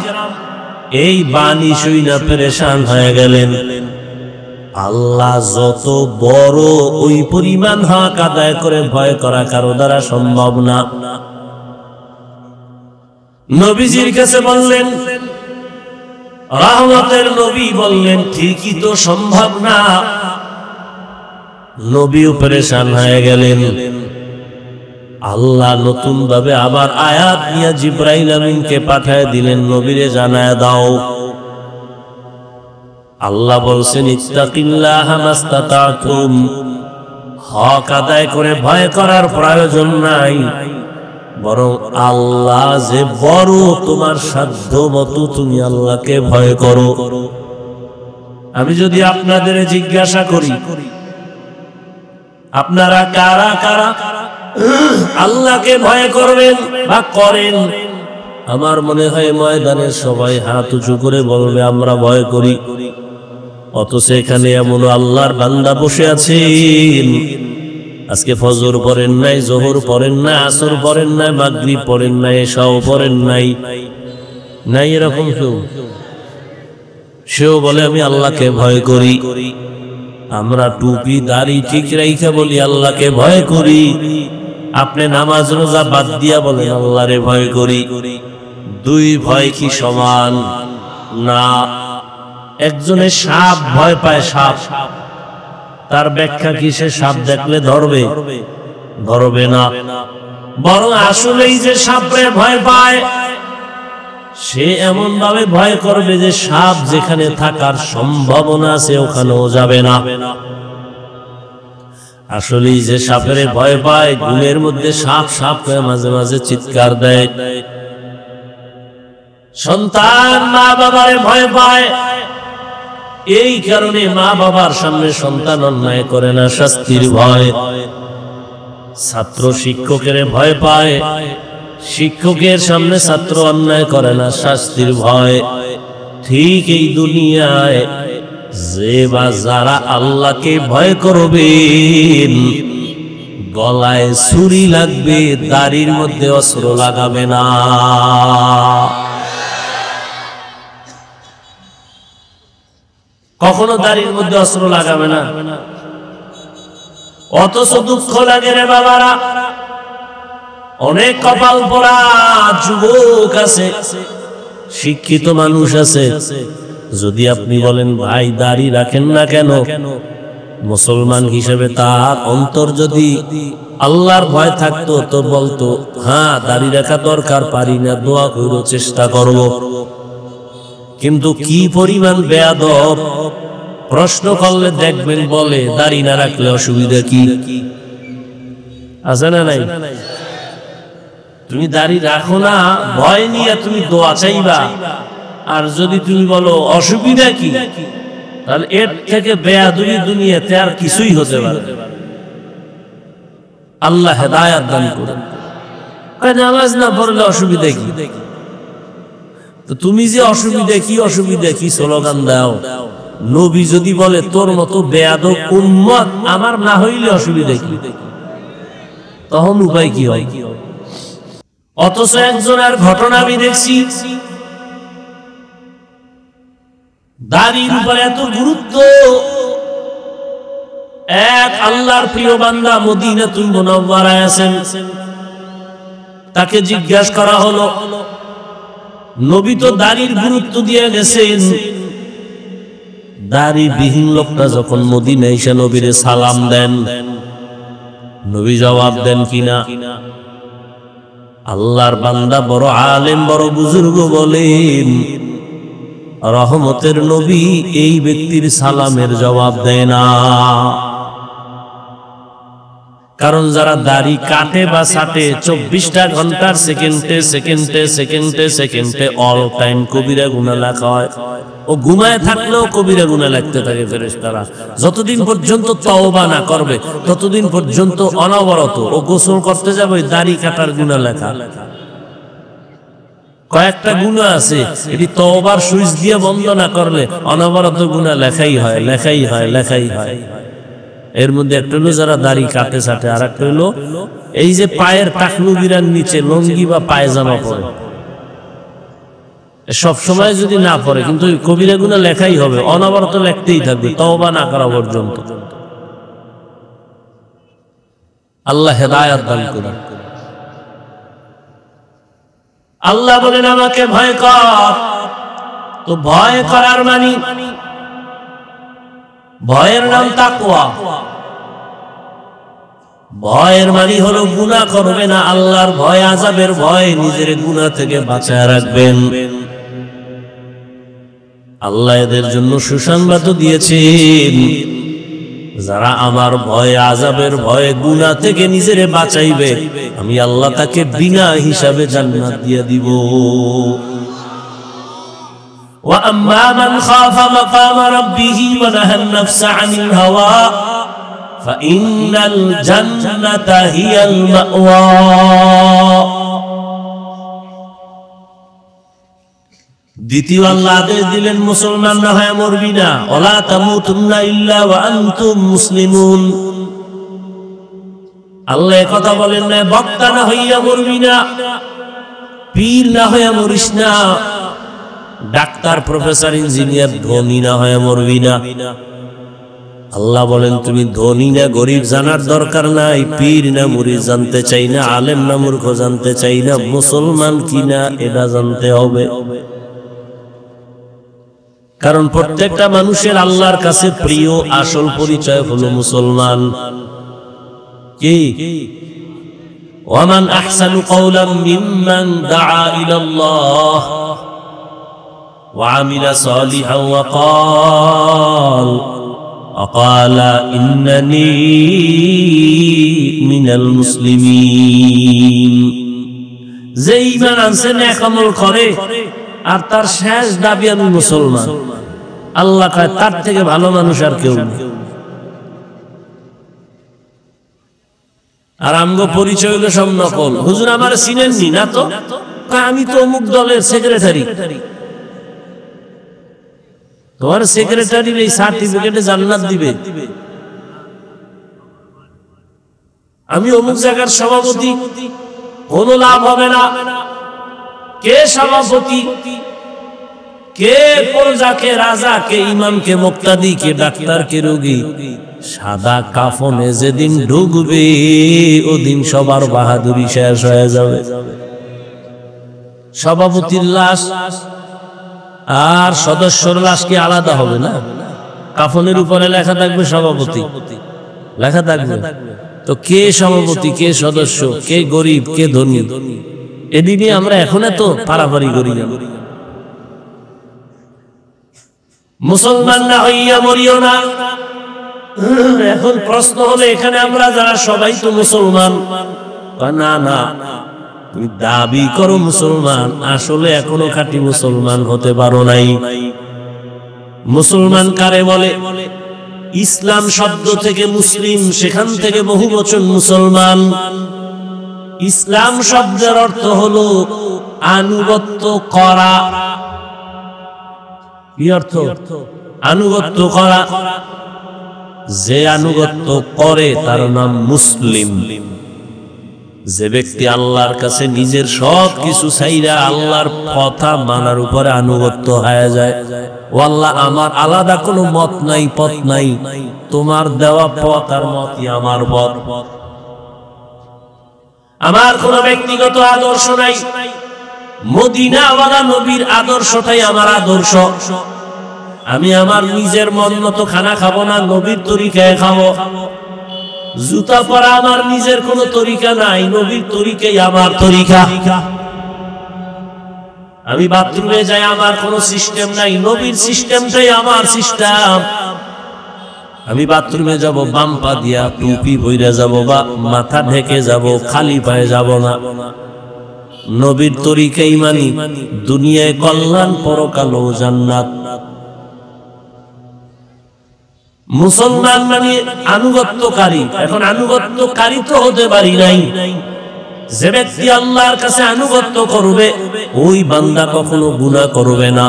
এই বাণী শুনে পেরেশান হয়ে গেলেন। আল্লাহ যত বড়, ওই পরিমাণ হক আদায় করে ভয় করা কারো দ্বারা সম্ভব না। নবীজির কাছে বললেন, রহমতের নবী বললেন, ঠিকই তো সম্ভব না। নবীও পেরেশান হয়ে গেলেন। আল্লাহ নতুন ভাবে আবার আয়াত নিয়ে জিবরাইল আমিনকে পাঠিয়ে দিলেন, নবীরে জানায় দাও। আল্লাহ বলছেন, ইত্তাকিল্লাহা মাস্তাতাতুম, হক আদায় করে ভয় করার প্রয়োজন নাই, বরং আল্লাহ যে বড়, তোমার সাধ্য মতো তুমি আল্লাহকে ভয় করো। আমি যদি আপনাদের জিজ্ঞাসা করি, আপনারা কারা কারা আল্লাহকে ভয় করবেন বা করেন, আমার মনে হয় ময়দানের সবাই হাত উঁচু করে বলবে আমরা ভয় করি। অথচ এখানে এমন আল্লাহর বান্দা বসে আছেন, আজকে ফজর পড়েন নাই, জোহর পড়েন নাই, আসর পড়েন নাই, মাগরিব পড়েন নাই, এশাও পড়েন নাই, নাই এরকম কেউ? সেও বলে আমি আল্লাহকে ভয় করি। আমরা টুপি দাড়ি ঠিক রাইখা বলি আল্লাহকে ভয় করি। আপনি নামাজ রোজা বাদ দিয়া বলেন আল্লাহরে ভয় করি। দুই ভয় কি সমান? না। একজনে সাপ ভয় পায়, সাপ, তার ব্যাখ্যা কি সে সাপ দেখলে ধরবে? ধরবে না। বরং আসলেই যে সাপরে ভয় পায়, সে এমন ভাবে ভয় করবে যে সাপ যেখানে থাকার সম্ভাবনা আছে ওখানেও যাবে না। আসলেই যে সাপের ভয় পায়, ঘুমের মধ্যে সাপ সাপ করে মাঝে মাঝে চিৎকার দেয়। সন্তান মা বাবার ভয় পায়, এই কারণে মা বাবার সামনে সন্তান অন্যায় করে না, শাস্তির ভয়। ছাত্র শিক্ষকের ভয় পায়, শিক্ষকের সামনে ছাত্র অন্যায় করে না, শাস্তির ভয়। ঠিক এই দুনিয়ায় যে বা যারা আল্লাহকে ভয় করবেন, গলায় ছুরি লাগবে, দাড়ির মধ্যে অস্ত্র লাগাবে না। কখনো দাড়ির মধ্যে অস্ত্র লাগাবে না। অথচ দুঃখ লাগে রে বাবারা, অনেক কপাল পোড়া যুবক আছে, শিক্ষিত মানুষ আছে। যদি আপনি বলেন ভাই দাড়ি রাখেন না কেন, মুসলমান হিসেবে তার অন্তর যদি আল্লাহর ভয় থাকতো তো বলতো হ্যাঁ দাড়ি রাখা দরকার, পারি না, দোয়া করব, চেষ্টা করব। কিন্তু কি পরিমাণ বেয়াদব, প্রশ্ন করলে দেখবেন বলে দাড়ি না রাখলে অসুবিধা কি আছে না নাই? তুমি দাড়ি রাখো না ভয় নিয়ে তুমি দোয়া চাইবা, আর যদি তুমি বলো অসুবিধা কি, তাহলে এর থেকে বেয়াদবি দুনিয়াতে আর কিছুই হতে পারে। আল্লাহ হেদায়েত দান করুন। নামাজ না পড়লে অসুবিধা কি? তো তুমি যে অসুবিধা কি স্লোগান দাও। নবী যদি বলে তোর মতো বেয়াদব উম্মত আমার না হইলে অসুবিধা কি, তখন উপায় কি হয়? অথচ একজনের ঘটনা আমি দেখছি, দাড়ির উপরে এত গুরুত্ব। এক আল্লাহর প্রিয় বান্দা মদিনাতুল মুনাওয়ারায় আছেন, তাকে জিজ্ঞাসা করা হলো নবী তো দাড়ির গুরুত্ব দিয়ে গেছেন, দাড়িবিহীন লোকটা যখন মদিনায় এসে নবীরে সালাম দেন, নবী জবাব দেন কিনা? আল্লাহর বান্দা বড় আলেম বড় বুজুর্গ বলেন রহমতের নবী এই ব্যক্তির সালামের জবাব দেয় না। কারণ যারা দাড়ি কাটে বা ছাটে 24টা ঘন্টার সেকেন্ডে অল টাইম কবিরা গুনাহ লেখা হয়। ও ঘুমায় থাকলেও কবিরা গুনাহ লিখতে থাকে ফেরেশতারা। যতদিন পর্যন্ত তওবা না করবে ততদিন পর্যন্ত অনবরত ও গোসল করতে যাবে দাড়ি কাটার গুনাহ লেখা। কয়েকটা গুনাহ আছে এটি তওবার সুইচ দিয়ে বন্ধ না করলে অনবরত গুনাহ লেখাই হয়। এর মধ্যে একটা হলো যারা দাড়ি কাটে ছাটে, আর একটা হলো এই যে পায়ের টাকলু গিরার নিচে লঙ্গি বা পায়জামা পরে, সব সময় যদি না পড়ে কিন্তু কবিরা গুনাহ লেখাই হবে, অনবরত লিখতেই থাকবে তওবা না করা পর্যন্ত। আল্লাহ হেদায়েত দান করুন। আল্লাহ বলেন আমাকে ভয় কর, তো ভয় করার মানে ভয়ের নাম তাকওয়া। ভয়ের মানে হলো গুনাহ করবে না, আল্লাহর ভয়, আযাবের ভয়, নিজের গুনাহ থেকে বাঁচায় রাখবেন। আল্লাহ এদের জন্য সুসংবাদ দিয়েছেন, যারা আমার ভয়, আযাবের ভয়, গুনাহ থেকে নিজেরে বাঁচাইবে আমি আল্লাহ তাকে বিনা হিসাবে জান্নাত দিয়ে দিব। وَأَمَّا مَنْ خَافَ مَقَامَ رَبِّهِ وَنَهَى النَّفْسَ عَنِ الْهَوَى فَإِنَّ الْجَنَّةَ هِيَ الْمَأْوَى। দ্বিতীয় আল্লাহ আদেশ দিলেন মুসলমান না হয়ে মরবি না, ওয়ালা তামুতুন্না ইল্লা ওয়া আনতুম মুসলিমুন। আল্লাহ এই কথা বলেন না বক্তা না হইয়া মরবি না, পীর না হয়ে মরিস না, ডাক্তার প্রফেসর ইঞ্জিনিয়ার ধনী না হয়ে মরবি না। আল্লাহ বলেন তুমি ধনী না গরিব জানার দরকার নাই, পীর না মুরিদ জানতে চাই না, আলেম না মূর্খ জানতে চাই না, মুসলমান কিনা এটা জানতে হবে। কারণ প্রত্যেকটা মানুষের আল্লাহর কাছে প্রিয় আসল পরিচয় হলো মুসলমান। কি ওয়ামান আহসানু কওলাম মিম্মান দাআ ইলাল্লাহ ওয়া আমিলা সালিহান ওয়া ক্বালা ইন্নানী মিনাল মুসলিমিন। যে ঈমান আনছে নেক আমল করে আর তার শেষ দাবি আমি মুসলমান, আল্লাহ কয় তার থেকে ভালো মানুষ আর কেউ নেই। আর আমগো পরিচয় হলো সব নকল। হুজুর আমার চিনেননি না, তো আমি তো অমুক দলের সেক্রেটারি। তোমার সেক্রেটারির এই সার্টিফিকেটে জান্নাত দিবে? আমি অমুক জায়গার সভাপতি, কোনো লাভ হবে না। কে সভাপতি, কে প্রজা, কে রাজা, কে ইমাম, কে মুক্তাদি, কে ডাক্তার, কে রোগী, সাদা কাফনে যেদিন ঢুকবে ওদিন সবার বাহাদুরি শেষ হয়ে যাবে। সভাপতির লাশ আর সদস্যর লাশ কি আলাদা হবে না? কাফনের উপরে লেখা থাকবে সভাপতি, লেখা থাকবে। তো কে সভাপতি, কে সদস্য, কে গরিব, কে ধনী, এদিকে আমরা এখন এত পারাপারি করি না। মুসলমান না হইয়া মরিও না। এখন প্রশ্ন হলো এখানে আমরা যারা সবাই তো মুসলমান, না না তুমি দাবি করো মুসলমান, আসলে এখনো খাঁটি মুসলমান হতে পারো নাই। মুসলমান কারে বলে? ইসলাম শব্দ থেকে মুসলিম, সেখান থেকে বহু বচন মুসলমান। ইসলাম শব্দের অর্থ হলো আনুগত্য করা। কি অর্থ? আনুগত্য করা। যে আনুগত্য করে তার নাম মুসলিম। যে ব্যক্তি আল্লাহর কাছে নিজের সব কিছু ছাইরা আল্লাহর কথা মানার উপরে আনুগত্য হয়ে যায়, ও আল্লাহ আমার আলাদা কোনো মত নাই, পথ নাই, তোমার দেওয়া পথ আর মতই আমার পথ, আমার কোনো ব্যক্তিগত আদর্শ নাই, মদিনাওয়ালা নবীর আদর্শটাই আমার আদর্শ। আমি আমার নিজের মন মতো খানা খাবো না, নবীর তরিকায় খাবো। জুতা পরা আমার নিজের কোনো তরিকা নাই, নবীর তরিকাই আমার তরিকা। আমি বাথরুমে যাই, আমার কোনো সিস্টেম নাই, নবীর সিস্টেমটাই আমার সিস্টেম। আমি বাথরুমে যাব বাম পা দিয়া, টুপি পইরা যাব বা মাথা ঢেকে যাব, খালি পায়ে যাব না। নবীর তরিকাই মানি, দুনিয়ায় কল্যাণ, পরকালেও জান্নাত। মুসলমান মানে আনুগত্যকারী। এখন আনুগত্যকারী তো হতে পারি নাই। যে ব্যক্তি আল্লাহর কাছে আনুগত্য করবে ওই বান্দা কখনো গুনাহ করবে না।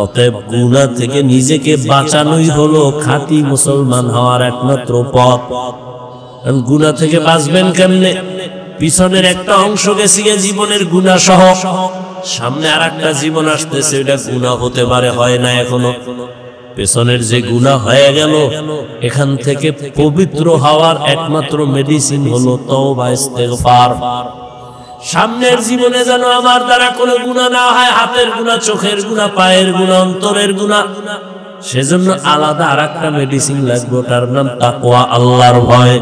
অতএব গুনাহ থেকে নিজেকে বাঁচানোই হলো খাঁটি মুসলমান হওয়ার একমাত্র পথ। গুনাহ থেকে বাঁচবেন কেমনে? পিছনের একটা অংশ গেছে জীবনের গুনাহ সহ, সামনে আর একটা জীবন আসতেছে, এটা গুনাহ হতে পারে, হয় না এখনো। পেছনের যে গুনাহ হয়ে গেল, এখান থেকে পবিত্র হওয়ার একমাত্র মেডিসিন হলো তওবা, ইস্তেগফার। সামনের জীবনে যেন আমার দ্বারা কোনো গুনাহ না হয়, হাতের গুনাহ, চোখের গুনাহ, পায়ের গুনাহ, অন্তরের গুনাহ, সেজন্য আলাদা আরেকটা মেডিসিন লাগবে, তার নাম তাকওয়া, আল্লাহর ভয়।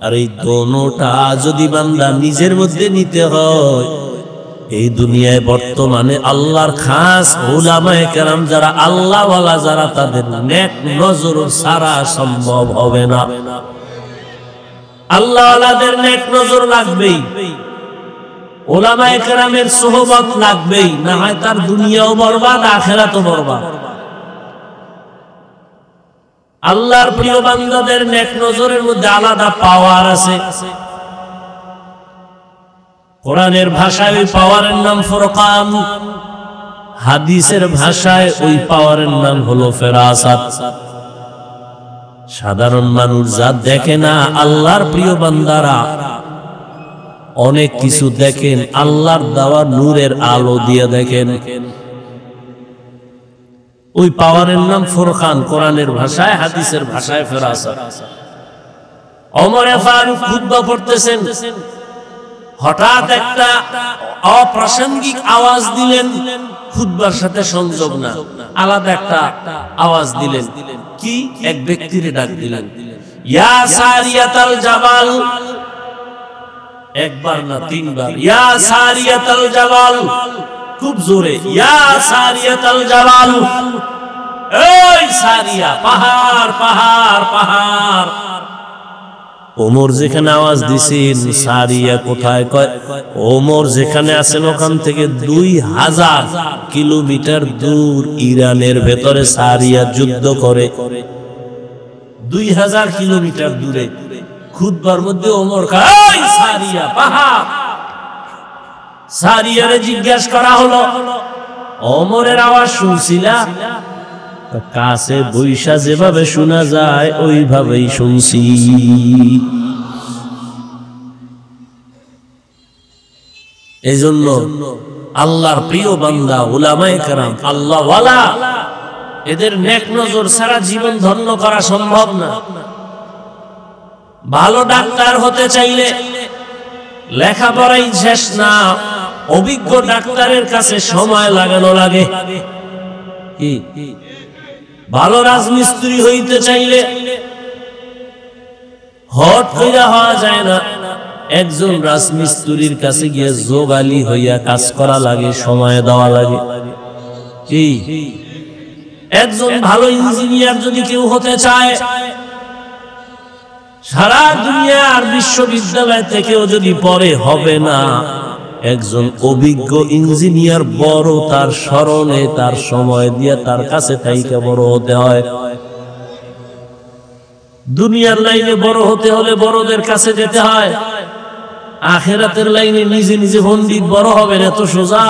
আর এই দোনোটা যদি বান্দা নিজের মধ্যে নিতে হয়, এই দুনিয়ায় বর্তমানে আল্লাহর খাস উলামায়ে কেরাম যারা আল্লাহওয়ালা, যারা তাদের নেক নজর ছাড়া সম্ভব হবে না। আল্লাহওয়ালাদের নেক নজর লাগবেই, উলামায়ে কেরামের সোহবত লাগবেই, না হয় তার দুনিয়াও বরবাদ, আখিরাতও বরবাদ। আল্লাহর প্রিয় বান্দাদের নেক নজরের মধ্যে আলাদা পাওয়ার আছে। কোরআনের ভাষায় ওই পাওয়ারের নাম ফুরকান, হাদিসের ভাষায় ওই পাওয়ারের নাম হলো ফেরাসাত। সাধারণ মানুষ যা দেখে না, আল্লাহর প্রিয় বান্দারা অনেক কিছু দেখেন, আল্লাহর দেওয়া নূরের আলো দিয়ে দেখেন। ওই পাওয়ারের নাম ফুরকান, কোরআনের ভাষায়, হাদিসের ভাষায় ফেরাসাত। ওমর ফারুক খুতবা পড়তেছেন, হঠাৎ একটা অপ্রাসঙ্গিক আওয়াজ দিলেন, খুতবার সাথে সংযোগ না, আলাদা একটা আওয়াজ দিলেন। কি? এক ব্যক্তিরে ডাক দিলেন, ইয়া সারিয়াতাল জাবাল। একবার না, তিনবার, ইয়া সারিয়াতাল জাবাল, খুব জোরে, ইয়া সারিয়াতাল জাবাল। এই সারিয়া, পাহাড় পাহাড় পাহাড়। ওমর যেখানে আওয়াজ দিছেন, সারিয়া কোথায়? কয় ওমর যেখানে আছেন ওখান থেকে 2000 কিলোমিটার দূর ইরানের ভেতরে সারিয়া যুদ্ধ করে। 2000 কিলোমিটার দূরে খুতবার মধ্যে ওমর কয় সারিয়া পাহাড়। সারিয়ারে জিজ্ঞাসা করা হলো, ওমরের আওয়াজ শুনছিলা? কাছে বৈশা যেভাবে শোনা যায় ওইভাবেই শুনছি। এই জন্য আল্লাহর প্রিয় বান্দা, উলামায়ে কেরাম, আল্লাহওয়ালা, এদের নেক নজর ছাড়া জীবন ধন্য করা সম্ভব না। ভালো ডাক্তার হতে চাইলে লেখাপড়াই শেষ না, অভিজ্ঞ ডাক্তারের কাছে সময় লাগানো লাগে। ভালো রাজমিস্ত্রি হইতে চাইলে হট কইরা হওয়া যায় না, একজন রাজমিস্ত্রির কাছে গিয়ে যোগালি হইয়া কাজ করা লাগে, সময় দেওয়া লাগে। কি একজন ভালো ইঞ্জিনিয়ার যদি কেউ হতে চায়, সারা দুনিয়ার বিশ্ববিদ্যালয় থেকেও যদি পড়ে হবে না, একজন অভিজ্ঞ ইঞ্জিনিয়ার বড় তার স্মরণে তার সময় দিয়ে তার কাছে থাইকে বড় হতে হয়। দুনিয়ার লাইনে বড় হতে হলে বড়দের কাছে যেতে হয়, আখিরাতের লাইনে নিজে নিজে পণ্ডিত বড় হবেন এত সোজা?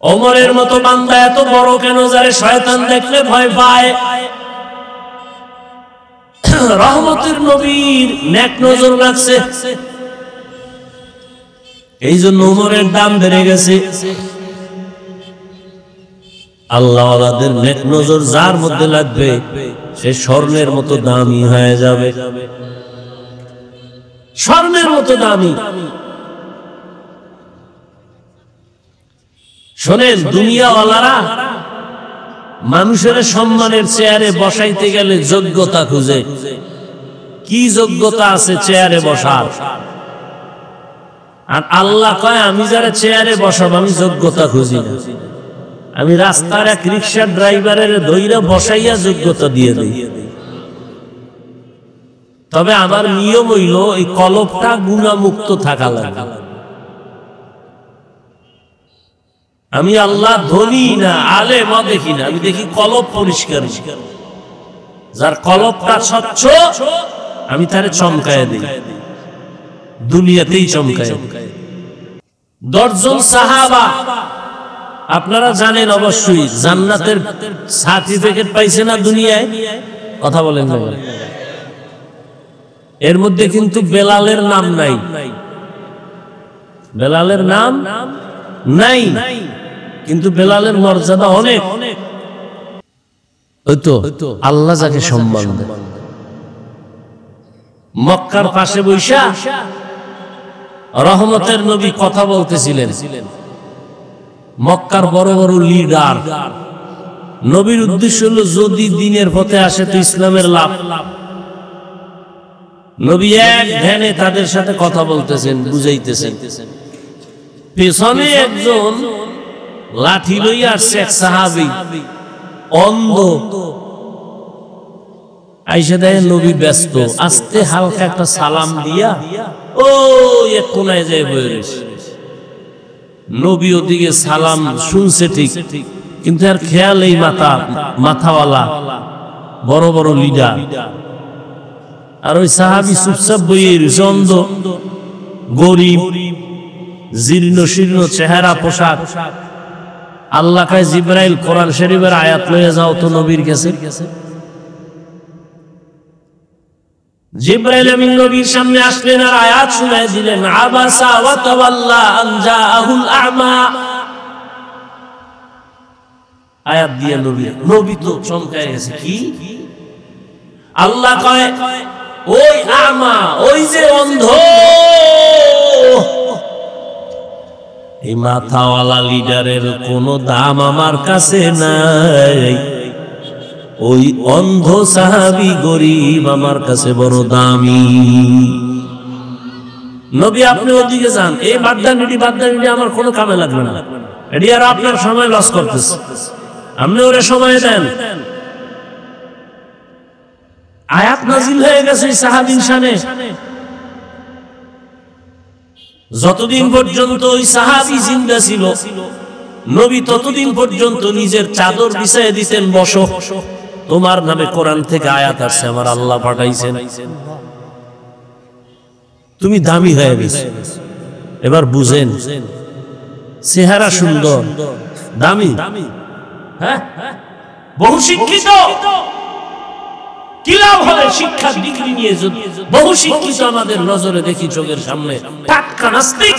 ওমরের মতো বান্দা এত বড় কেন যারে শয়তান দেখলে ভয় পায়? রহমতের নবীর নেক নজর লাগছে, এই জন্য ওমরের দাম বেড়ে গেছে। আল্লাহওয়ালাদের নেক নজর যার মধ্যে লাগবে সে স্বর্ণের মতো দামি হয়ে যাবে, স্বর্ণের মতো দামি। শোনেন, দুনিয়াওয়ালারা মানুষের সম্মানের চেয়ারে বসাইতে গেলে যোগ্যতা খুঁজে। কি যোগ্যতা আছে চেয়ারে বসার? আর আল্লাহ কয় আমি যারা চেয়ারে বসাবো আমি যোগ্যতা খুঁজি না, আমি রাস্তার এক রিক্সা ড্রাইভারের ধইরা বসাইয়া যোগ্যতা দিয়ে দিই। তবে আমার নিয়ম হইল এই কলবটা গুনাহমুক্ত থাকা লাগে। আমি আল্লাহ ধনী না আলেম দেখি না, আমি দেখি কলব পরিষ্কার। যার কলবটা স্বচ্ছ আমি তারে চমকায় দিই, দুনিয়াতেই চমকায়। 10 জন সাহাবা আপনারা জানেন অবশ্যই জান্নাতের সার্টিফিকেট পাইছে না দুনিয়ায়? কথা বলেন না। এর মধ্যে কিন্তু বেলালের নাম নাই, বেলালের নাম নাই, কিন্তু বেলালের মর্যাদা অনেক। হয়তো আল্লাহ যাকে সম্মান দেয়। মক্কার পাশে বৈশা রহমতের নবী কথা বলতেছিলেন। মক্কার বড় বড় লিডার, নবীর উদ্দেশ্য হলো যদি দিনের পথে আসে তো ইসলামের লাভ। নবী এক ধ্যানে তাদের সাথে কথা বলতেছেন, বুঝাইতেছেন। পেছনে একজন লাঠি লইয়া আসছে, এক সাহাবী অন্ধ। আইসা দেখেন নবী ব্যস্ত, আস্তে হালকা একটা সালাম দিয়া ও এক কোনায় যায় বয়ে রয়েছে। নবী ওদিকে সালাম শুনছে ঠিক, কিন্তু আর খেয়াল এই মাথাওয়ালা বড় বড় লিডার। আর ওই সাহাবী চুপচাপ বইয়ে রয়েছে, অন্ধ, গরিব, জীর্ণ শীর্ণ চেহারা, পোশাক। আল্লাহ কয় জিবরাইল কোরআন শরীফের আয়াত লয়ে যাও তো নবীর কাছে। জিবরাইল আমিন নবীর সামনে আসলেন আর আয়াত শুনায় দিলেন, আবাসা ওয়া তাওয়াল্লা আন জাআহুল আ'মা। আয়াত দিয়ে নবী তো চমকায় গেছে। কি? আল্লাহ কয় ওই আমা, ওই যে অন্ধ, এই মাথাওয়ালা লিডারের কোনো দাম আমার কাছে নাই, ওই অন্ধ সাহাবী গরিব আমার কাছে বড় দামি। নবী আপনি ওদিকে যান, এই বাদদানিটি আমার কোনো কামে লাগবে না, এটি আর আপনার সময় লস করতেছে, আপনি ওরে সময় দেন। আয়াত নাজিল হয়ে গেছে সাহাবীর শানে। যতদিন পর্যন্ত ওই সাহাবী জিন্দা ছিল, নবী ততদিন পর্যন্ত নিজের চাদর বিছাইয়ে দিতেন, বসো, তোমার নামে কোরআন থেকে আয়াত আসছে, আমার আল্লাহ পাঠাইছেন, তুমি দামি হয়ে গেছো। এবার বুঝেন, চেহারা সুন্দর, দামি, হ্যাঁ, বহু শিক্ষিত, কি লাভ হবে শিক্ষা ডিগ্রি নিয়ে যদি বহু শিক্ষিত আমাদের নজরে দেখি চোখের সামনে টাটকা নাস্তিক,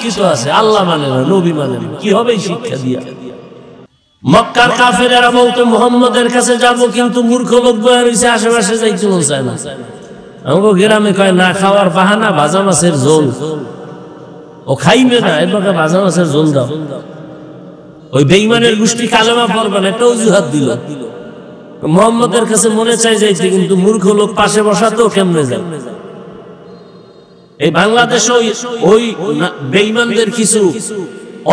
শিক্ষিত আছে, আল্লাহ মানে না, নবী মানে না, কি হবে এই শিক্ষা দিয়া? মক্কার কাফেরেরা বলতো মুহাম্মদের কাছে যাব, কিন্তু মূর্খ লোক বয়ে রয়েছে, আশেপাশে যাইতে মন চায় না। আমাকে গ্রামে কয় না খাওয়ার বাহানা ভাজা মাছের ঝোল, ও খাইবে না, এবার ভাজা মাছের ঝোল দাও। ওই বেঈমানের গোষ্ঠী কালেমা পড়বে না, একটা অজুহাত দিল। মুহাম্মদের কাছে মনে চাই যাইতে, কিন্তু মূর্খ লোক পাশে বসাতেও কেমনে যায়। এই বাংলাদেশে ওই বেঈমানদের কিছু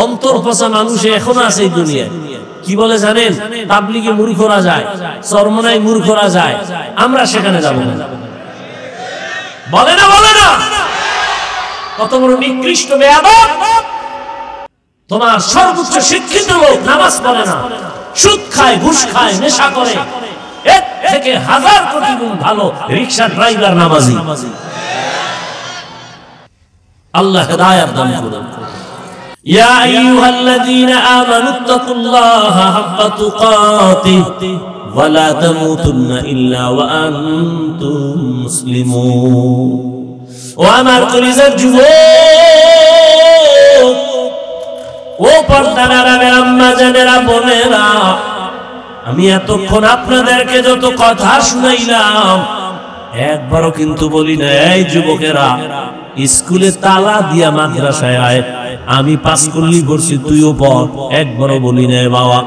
অন্তর পচা মানুষ এখনো আছে এই দুনিয়ায়। কি বলে জানেন? তাবলীগে মূর্খরা যায়, চরমনায় মূর্খরা যায়, আমরা সেখানে যাব না। বলে না, বলে না, কত বড় নিকৃষ্ট বেয়াদব! তোমার সর্বোচ্চ শিক্ষিত লোক নামাজ পড়ে না, সুদ খায়, ঘুষ খায়, নেশা করে, এর থেকে হাজার কোটি গুণ ভালো রিকশা ড্রাইভার নামাজি। আল্লাহ হেদায়েত দান করুন। ইয়া আইয়ুহাল্লাযীনা আমানুত্তাকুল্লাহা হাক্কা তুকাতিহি ওয়া লা তামুতুন্না ইল্লা ওয়া আনতুম মুসলিমুন। ও আমার কলিজার যুবক, ও পর্দার আম্মা জানেরা, বোনেরা, আমি এতক্ষণ আপনাদেরকে যত কথা শুনাইলাম, একবারও কিন্তু বলি না এই যুবকেরা স্কুলে তালা দিয়া মাদ্রাসায় আয়, আমি পাস করলি করছি, তুইও পড়। একবারও বলি না বাবা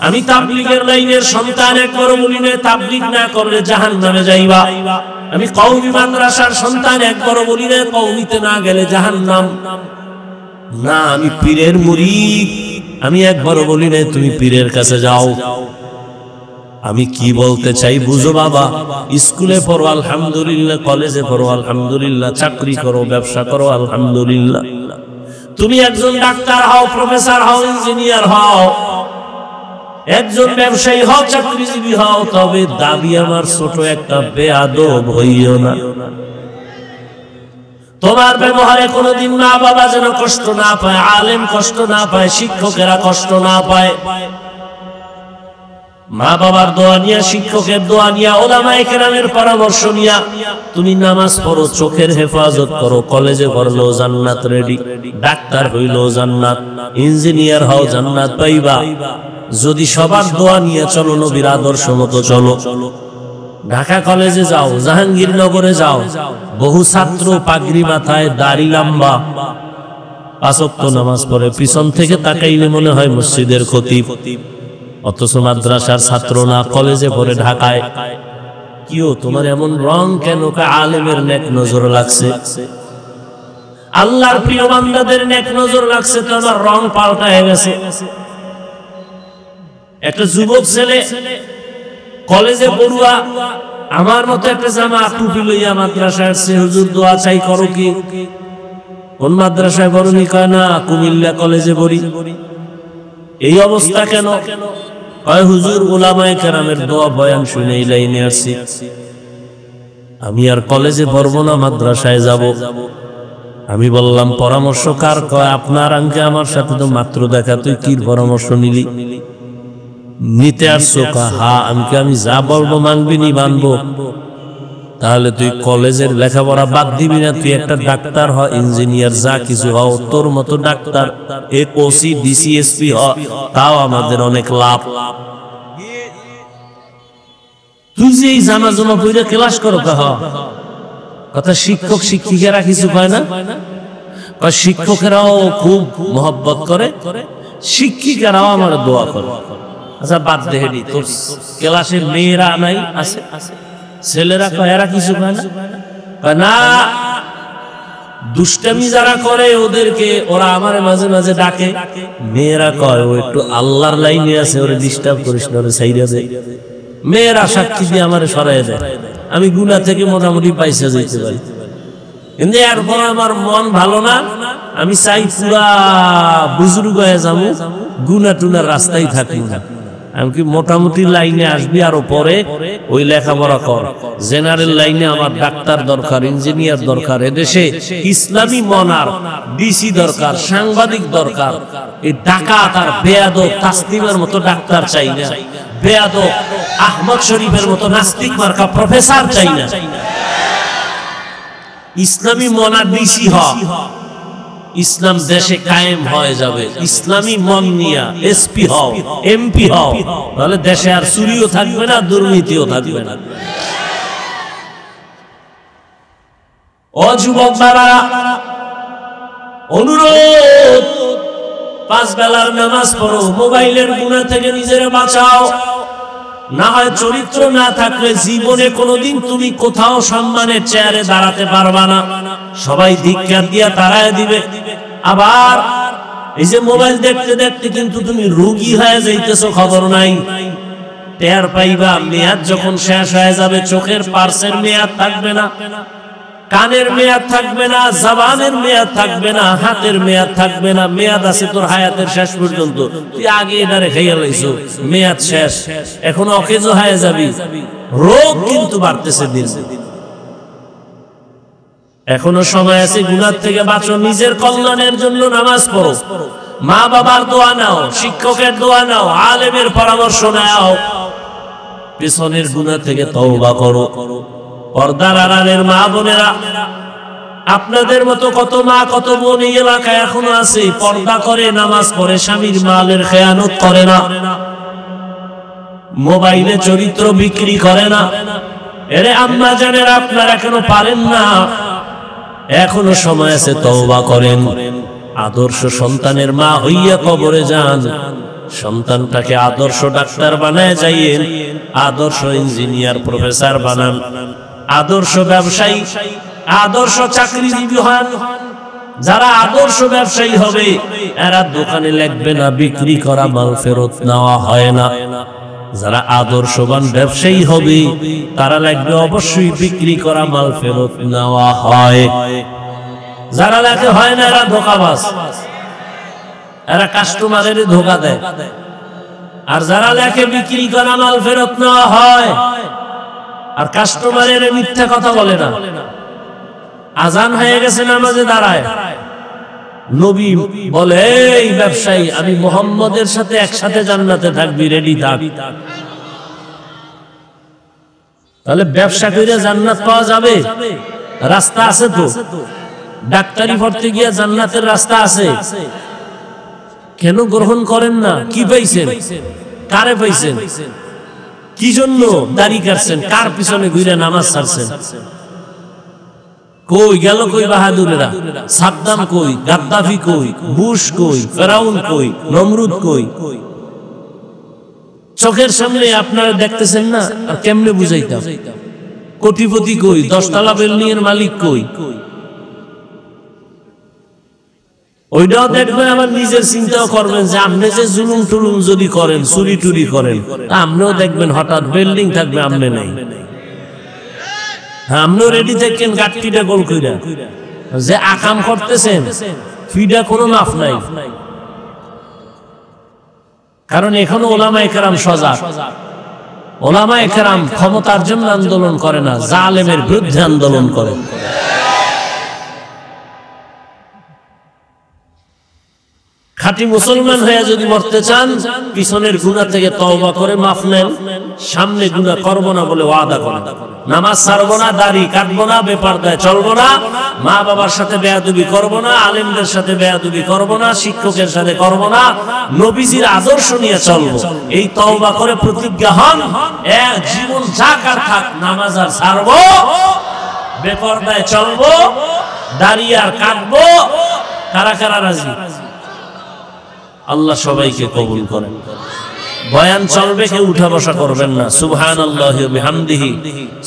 আমি তাবলীগের লাইনের সন্তান, একবারও বলি না তাবলীগ না করলে জাহান্নামে যাইবা। আমি কওমি মাদ্রাসার সন্তান, একবারও বলি না কওমিতে না গেলে জাহান্নাম। না, আমি পীরের মুরিদ, আমি একবারও বলি না তুমি পীরের কাছে যাও। আমি কি বলতে চাই বুঝো বাবা, স্কুলে পড়ো আলহামদুলিল্লাহ, কলেজে পড়ো আলহামদুলিল্লাহ, চাকরি করো, ব্যবসা করো আলহামদুলিল্লাহ, তুমি একজন ডাক্তার হও, প্রফেসর হও, ইঞ্জিনিয়ার হও, একজন ব্যবসায়ী হও, চাকরিজীবী হও, তবে দাবি আমার ছোট একটা বেয়াদব হইও না। তোমার ব্যবহারে কোনোদিন মা বাবা যেন কষ্ট না পায়, আলেম কষ্ট না পায়, শিক্ষকেরা কষ্ট না পায়। মা বাবার দোয়া নিয়া, শিক্ষকের দোয়া নিয়া, ওলামায়ে কেরামের পরামর্শ নিয়া তুমি নামাজ পড়ো, চোখের হেফাজত করো, কলেজে পড়লেও জান্নাত রেডি, ডাক্তার হইলেও জান্নাত, ইঞ্জিনিয়ার হও জান্নাত পাইবা। যদি সবার দোয়া নিয়ে চলো, নবীর আদর্শ মতো চলো। ঢাকা কলেজে যাও, জাহাঙ্গীরনগরে যাও, বহু ছাত্র পাগড়ি মাথায়, দাড়ি লম্বা, পাঁচ ওয়াক্ত নামাজ পড়ে, পিছন থেকে তাকাইলে মনে হয় মসজিদের খতিব, অথচ মাদ্রাসার ছাত্র না, কলেজে পড়ে ঢাকায়। কিও তোমার এমন রং কেন? আলেমের নেক নজর লাগছে, আল্লাহর প্রিয় বান্দাদের নেক নজর লাগছে, তো আমার রং পাল্টায় গেছে। একটা যুবক ছেলে কলেজে পড়ুয়া, আমার মতো একটা জামা টুপি লইয়া মাদ্রাসায় আসছে, হুজুর দোয়া চাই করো কি? কোন মাদ্রাসায় পড়নি? কয় না কুমিল্লা কলেজে পড়ি। এই অবস্থা কেন? কয় হুজুর উলামায়ে কেরামের দোয়া বয়ান শুনে এই লাইনে আসছি, আমি আর কলেজে পড়বো না, মাদ্রাসায় যাব। আমি বললাম পরামর্শ কার? কয় আপনার আঙ্কে, আমার সাথে তো মাত্র দেখা, তুই কি পরামর্শ নিলি? নিতে আসছো? হ্যাঁ। আমি যা বলবো মানবি নি? মানবো। তাহলে তুই কলেজের লেখাপড়া বাদ দিবি না, তুই একটা ডাক্তার হ, ইঞ্জিনিয়ার, যা কিছু হও, তোর মতো ডাক্তার ওসি ডিসিএসপি হ, তাও আমাদের অনেক লাভ। তুই যে এই জামা জমা পইরা ক্লাস করো, কথা শিক্ষক শিক্ষিকারা কিছু কয় না? শিক্ষকেরাও খুব মহব্বত করে, শিক্ষিকারাও আমার দোয়া করে। আচ্ছা বাদ দেহেরি, তোর ক্লাসের মেয়েরা নাই আছে, ছেলেরা কয় এরা কিছু কয় না? না, দুষ্টামি যারা করে ওদেরকে ওরা আমার মাঝে মাঝে ডাকে। মেয়েরা কয় ও একটু আল্লাহর লাইনে আছে, ওরে ডিস্টার্ব করিস না, ওরে ছাইরা দে। মেয়েরা সাক্ষী দিয়ে আমারে সরাই দেয়, আমি গুনাহ থেকে মোটামুটি পাইসা যেতে পারি। কিন্তু এরপর আমার মন ভালো না, আমি চাই পুরা বুজুর্গ হয়ে যাবো, গুনাহ টুনার রাস্তায় থাকি না। আমি কি মোটামুটি লাইনে আসবি, আরো পরে ওই লেখাপড়া কর। জেনারেল লাইনে আমার ডাক্তার দরকার, ইঞ্জিনিয়ার দরকার, এদেশে ইসলামী মনার ডিসি দরকার, সাংবাদিক দরকার। এই ডাকাত আর বেয়াদব তাসলিমের মতো ডাক্তার চাই না, বেয়াদব আহমদ শরীফের মতো নাস্তিক মার্কা প্রফেসর চাই না। ইসলামী মনার ডিসি হ, ইসলাম দেশে কায়েম হয়ে যাবে। ইসলামী মন নিয়া এসপি হও, এমপি হও, তাহলে দেশে আর চুরিও থাকবে না, দুর্নীতিও থাকবে না। ও যুবক বাবা, অনুরোধ, 5 বেলার নামাজ পড়ো, মোবাইলের গুনাহ থেকে নিজের বাঁচাও। না হয় চরিত্র না থাকলে জীবনে কোনোদিন তুমি কোথাও সম্মানের চেয়ারে দাঁড়াতে পারবা না, সবাই ধিক্কার দিয়া তাড়ায় দিবে। আবার এই যে মোবাইল দেখতে দেখতে কিন্তু তুমি রোগী হয়ে যাইতেছো, খবর নাই, টের পাইবা। মেয়াদ যখন শেষ হয়ে যাবে, চোখের পার্সের মেয়াদ থাকবে না, কানের মেয়াদ থাকবে না, জবানের মেয়াদ থাকবে না, হাতের মেয়াদ থাকবে না। মেয়াদ আছে তোর হায়াতের শেষ পর্যন্ত, তুই আগে এটা রেখে গেলাইছো, মেয়াদ শেষ, এখন অকেজ হয়ে যাবি। রোগ কিন্তু বাড়তেছে দিন। এখনো সময় আছে, গুনাহ থেকে বাঁচো, নিজের কল্যাণের জন্য নামাজ পড়ো, মা বাবার দোয়া নাও, শিক্ষকের দোয়া নাও, আলেমের পরামর্শ নাও, পেছনের গুনাহ থেকে তওবা করো। পর্দার আড়ালের মা বোনেরা, আপনাদের মতো কত মা কত বোন এই এলাকায় এখনো আছে, পর্দা করে, নামাজ পড়ে, স্বামীর মালের খেয়ানত করে না, মোবাইলে চরিত্র বিক্রি করে না। এরে আম্মা জানেরা, আপনারা কেন পারেন না? এখনো সময় আছে, তওবা করেন। আদর্শ সন্তানের মা হইয়া কবরে যান, সন্তানটাকে আদর্শ ডাক্তার বানায় যাইয়েন, আদর্শ ইঞ্জিনিয়ার প্রফেসর বানান, আদর্শ ব্যবসায়ী, আদর্শ চাকরিজীবী হন। যারা আদর্শ ব্যবসায়ী হবে, এরা দোকানে লাগবে না, বিক্রি করা মাল ফেরত নেওয়া হয় না। যারা আদর্শবান ব্যবসায়ী হবে, তারা লাগবে অবশ্যই বিক্রি করা মাল ফেরত নেওয়া হয়। যারা লাগে হয় না, এরা ধোঁকাবাজ, এরা কাস্টমারের ধোঁকা দেয়। আর যারা লেখে বিক্রি করা মাল ফেরত নেওয়া হয়, আর কাস্টমারের মিথ্যা কথা বলে না। আজান হয়ে গেছে, নামাজে দাঁড়ায়, নবী বলে, এই ব্যবসায়ী, আমি মুহাম্মদের সাথে একসাথে জান্নাতে থাকবি, রেডি থাক। তাহলে ব্যবসা করে জান্নাত পাওয়া যাবে? রাস্তা আছে তো, ডাক্তারি পড়তে গিয়ে জান্নাতের রাস্তা আছে। কেন গ্রহণ করেন না? কি পাইছেন? কারে পাইছেন? কি জন্য দাড়ি কাটছেন? কার পিছনে ঘুরে নামাজ ছাড়ছেন? কই গেল, কই বাহাদুরেরা? সাদ্দাম কই? গাদ্দাফি কই? বুশ কই? ফেরাউন কই? নমরুদ কই? চোখের সামনে আপনারা দেখতেছেন না, আর কেমনে বুঝাইতাম? কোটিপতি কই? 10 তলা বিল্ডিংয়ের মালিক কই? ওইটাও দেখবেন, আবার নিজের চিন্তাও করবেন যে আপনি যে জুলুম টুলুম যদি করেন, চুরি টুরি করেন, আপনিও দেখবেন হঠাৎ বিল্ডিং থাকবে, আপনি নেই। হ্যাঁ, আপনিও রেডি থাকেন গাট্টিটা গোল কইরা, যে আকাম করতেছেন ফিডা কোনো মাফ নাই। কারণ এখনো ওলামায়ে কেরাম সজাগ। ওলামায়ে কেরাম ক্ষমতার জন্য আন্দোলন করে না, জালেমের বিরুদ্ধে আন্দোলন করে। খাঁটি মুসলমান হয়ে যদি মরতে চান, পিছনের গুনাহ থেকে তওবা করে মাফ নেন, সামনে গুনাহ করব না বলে ওয়াদা করেন। নামাজ ছাড়বো না, দাড়ি কাটবো না, বেপরদায় চলবো না, মা বাবার সাথে বেয়াদবি করব না, আলেমদের সাথে বেয়াদবি করব না, শিক্ষকের সাথে করব না, নবীজির আদর্শ নিয়ে চলবো। এই তওবা করে প্রতিজ্ঞা হন, এক জীবন যাকার থাক, নামাজ আর ছাড়বো, বেপরদায় চলবো, দাড়ি আর কাটবো। কারা কারা রাজি? আল্লাহ সবাইকে কবুল করেন। বয়ান চলবে, কেউ উঠা বসা করবেন না। সুবহানাল্লাহি ওয়া বিহামদিহি,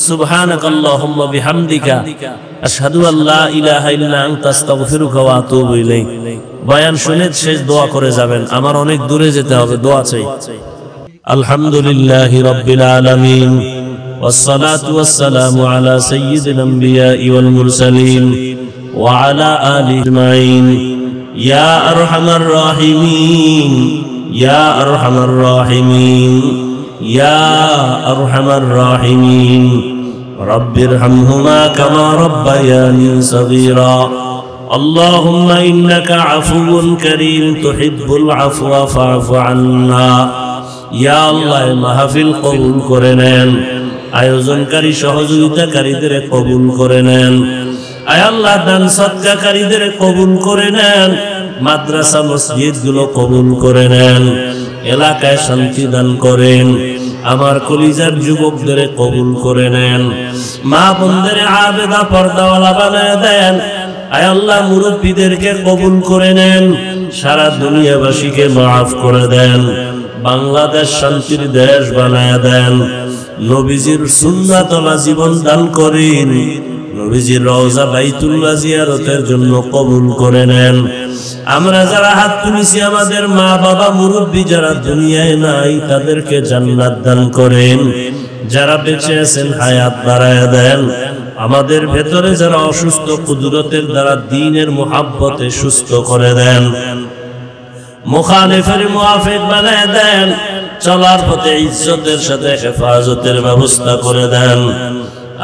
সুবহানাকাল্লাহুম্মা বিহামদিকা, আশহাদু আল্লা ইলাহা ইল্লা আনতা আস্তাগফিরুকা ওয়া আতুবু ইলাইক। বয়ান শুনে শেষ দোয়া করে যাবেন, আমার অনেক দূরে যেতে হবে, দোয়া চাই। আলহামদুলিল্লাহি রাব্বিল আলামিন, ওয়াসসালাতু ওয়াসসালামু আলা সাইয়্যিদিল আমবিয়াই ওয়াল মুরসালিন ওয়া আলা আলিহি আজমাইন। ইয়া আরহামার রাহিমিন, ইয়া আরহামার রাহিমিন, ইয়া আরহামার রাহিমিন। রব্বিরহামহুমা কামা রাব্বায়ানি সগীরা। আল্লাহুম্মা ইন্নাকা আফুউন কারীম তুহিব্বুল আফওয়া ফা'ফু আন্না। ইয়া আল্লাহ, মাহফিল কবুল করে নেন, আয়োজনকারী সহযোগিতাকারীদের কবুল করে নেন। আয় আল্লাহ দান সদকাকারীদের কবুল করে নেন, মাদ্রাসা মসজিদ গুলো কবুল করে নেন, এলাকায় শান্তি দান করেন, আমার কলিজার যুবকদের কবুল করে নেন, মা বোনদের আবেদা পর্দাওয়ালা বানায় দেন। আয় আল্লাহ মুরব্বীদেরকে কবুল করে নেন, সারা দুনিয়াবাসীকে মাফ করে দেন, বাংলাদেশ শান্তির দেশ বানায় দেন, নবীজির সুন্নাতলা জীবন দান করেন, নবীজির রওজা বাইতুল্লাহ জিয়ারতের জন্য কবুল করে নেন। আমরা যারা হাত তুলেছি আমাদের মা বাবা মুরব্বী যারা দুনিয়ায় নাই তাদেরকে জান্নাত দান করেন, যারা বেঁচে আছেন হায়াত বাড়ায় দেন, আমাদের ভেতরে যারা অসুস্থ কুদরতের দ্বারা দ্বীনের মুহাব্বতে সুস্থ করে দেন, মুখালিফের মুআফিক বানায় দেন, চলার পথে ইজ্জতের সাথে হেফাজতের ব্যবস্থা করে দেন।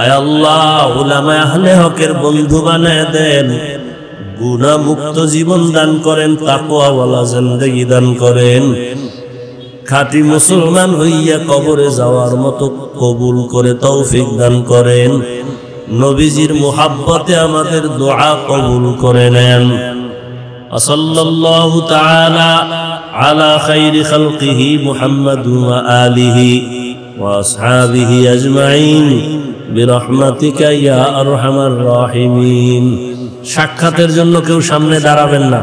আয় আল্লাহ উলামা আহলে হকের বন্ধু বানায় দেন, গুনাহ মুক্ত জীবন দান করেন, তাকওয়াওয়ালা জিন্দেগি দান করেন, খাঁটি মুসলমান হইয়া কবরে যাওয়ার মতো কবুল করে তৌফিক দান করেন, নবীজির মুহাব্বতে আমাদের দোয়া কবুল করে নেন। সাল্লাল্লাহু তাআলা আলা খাইরি খালকিহি মুহাম্মাদ ওয়া আলিহি ওয়া আসহাবিহি আজমাইন বিরহমাতিকা ইয়া আরহামার রাহিমিন। সাক্ষাতের জন্য কেউ সামনে দাঁড়াবেন না।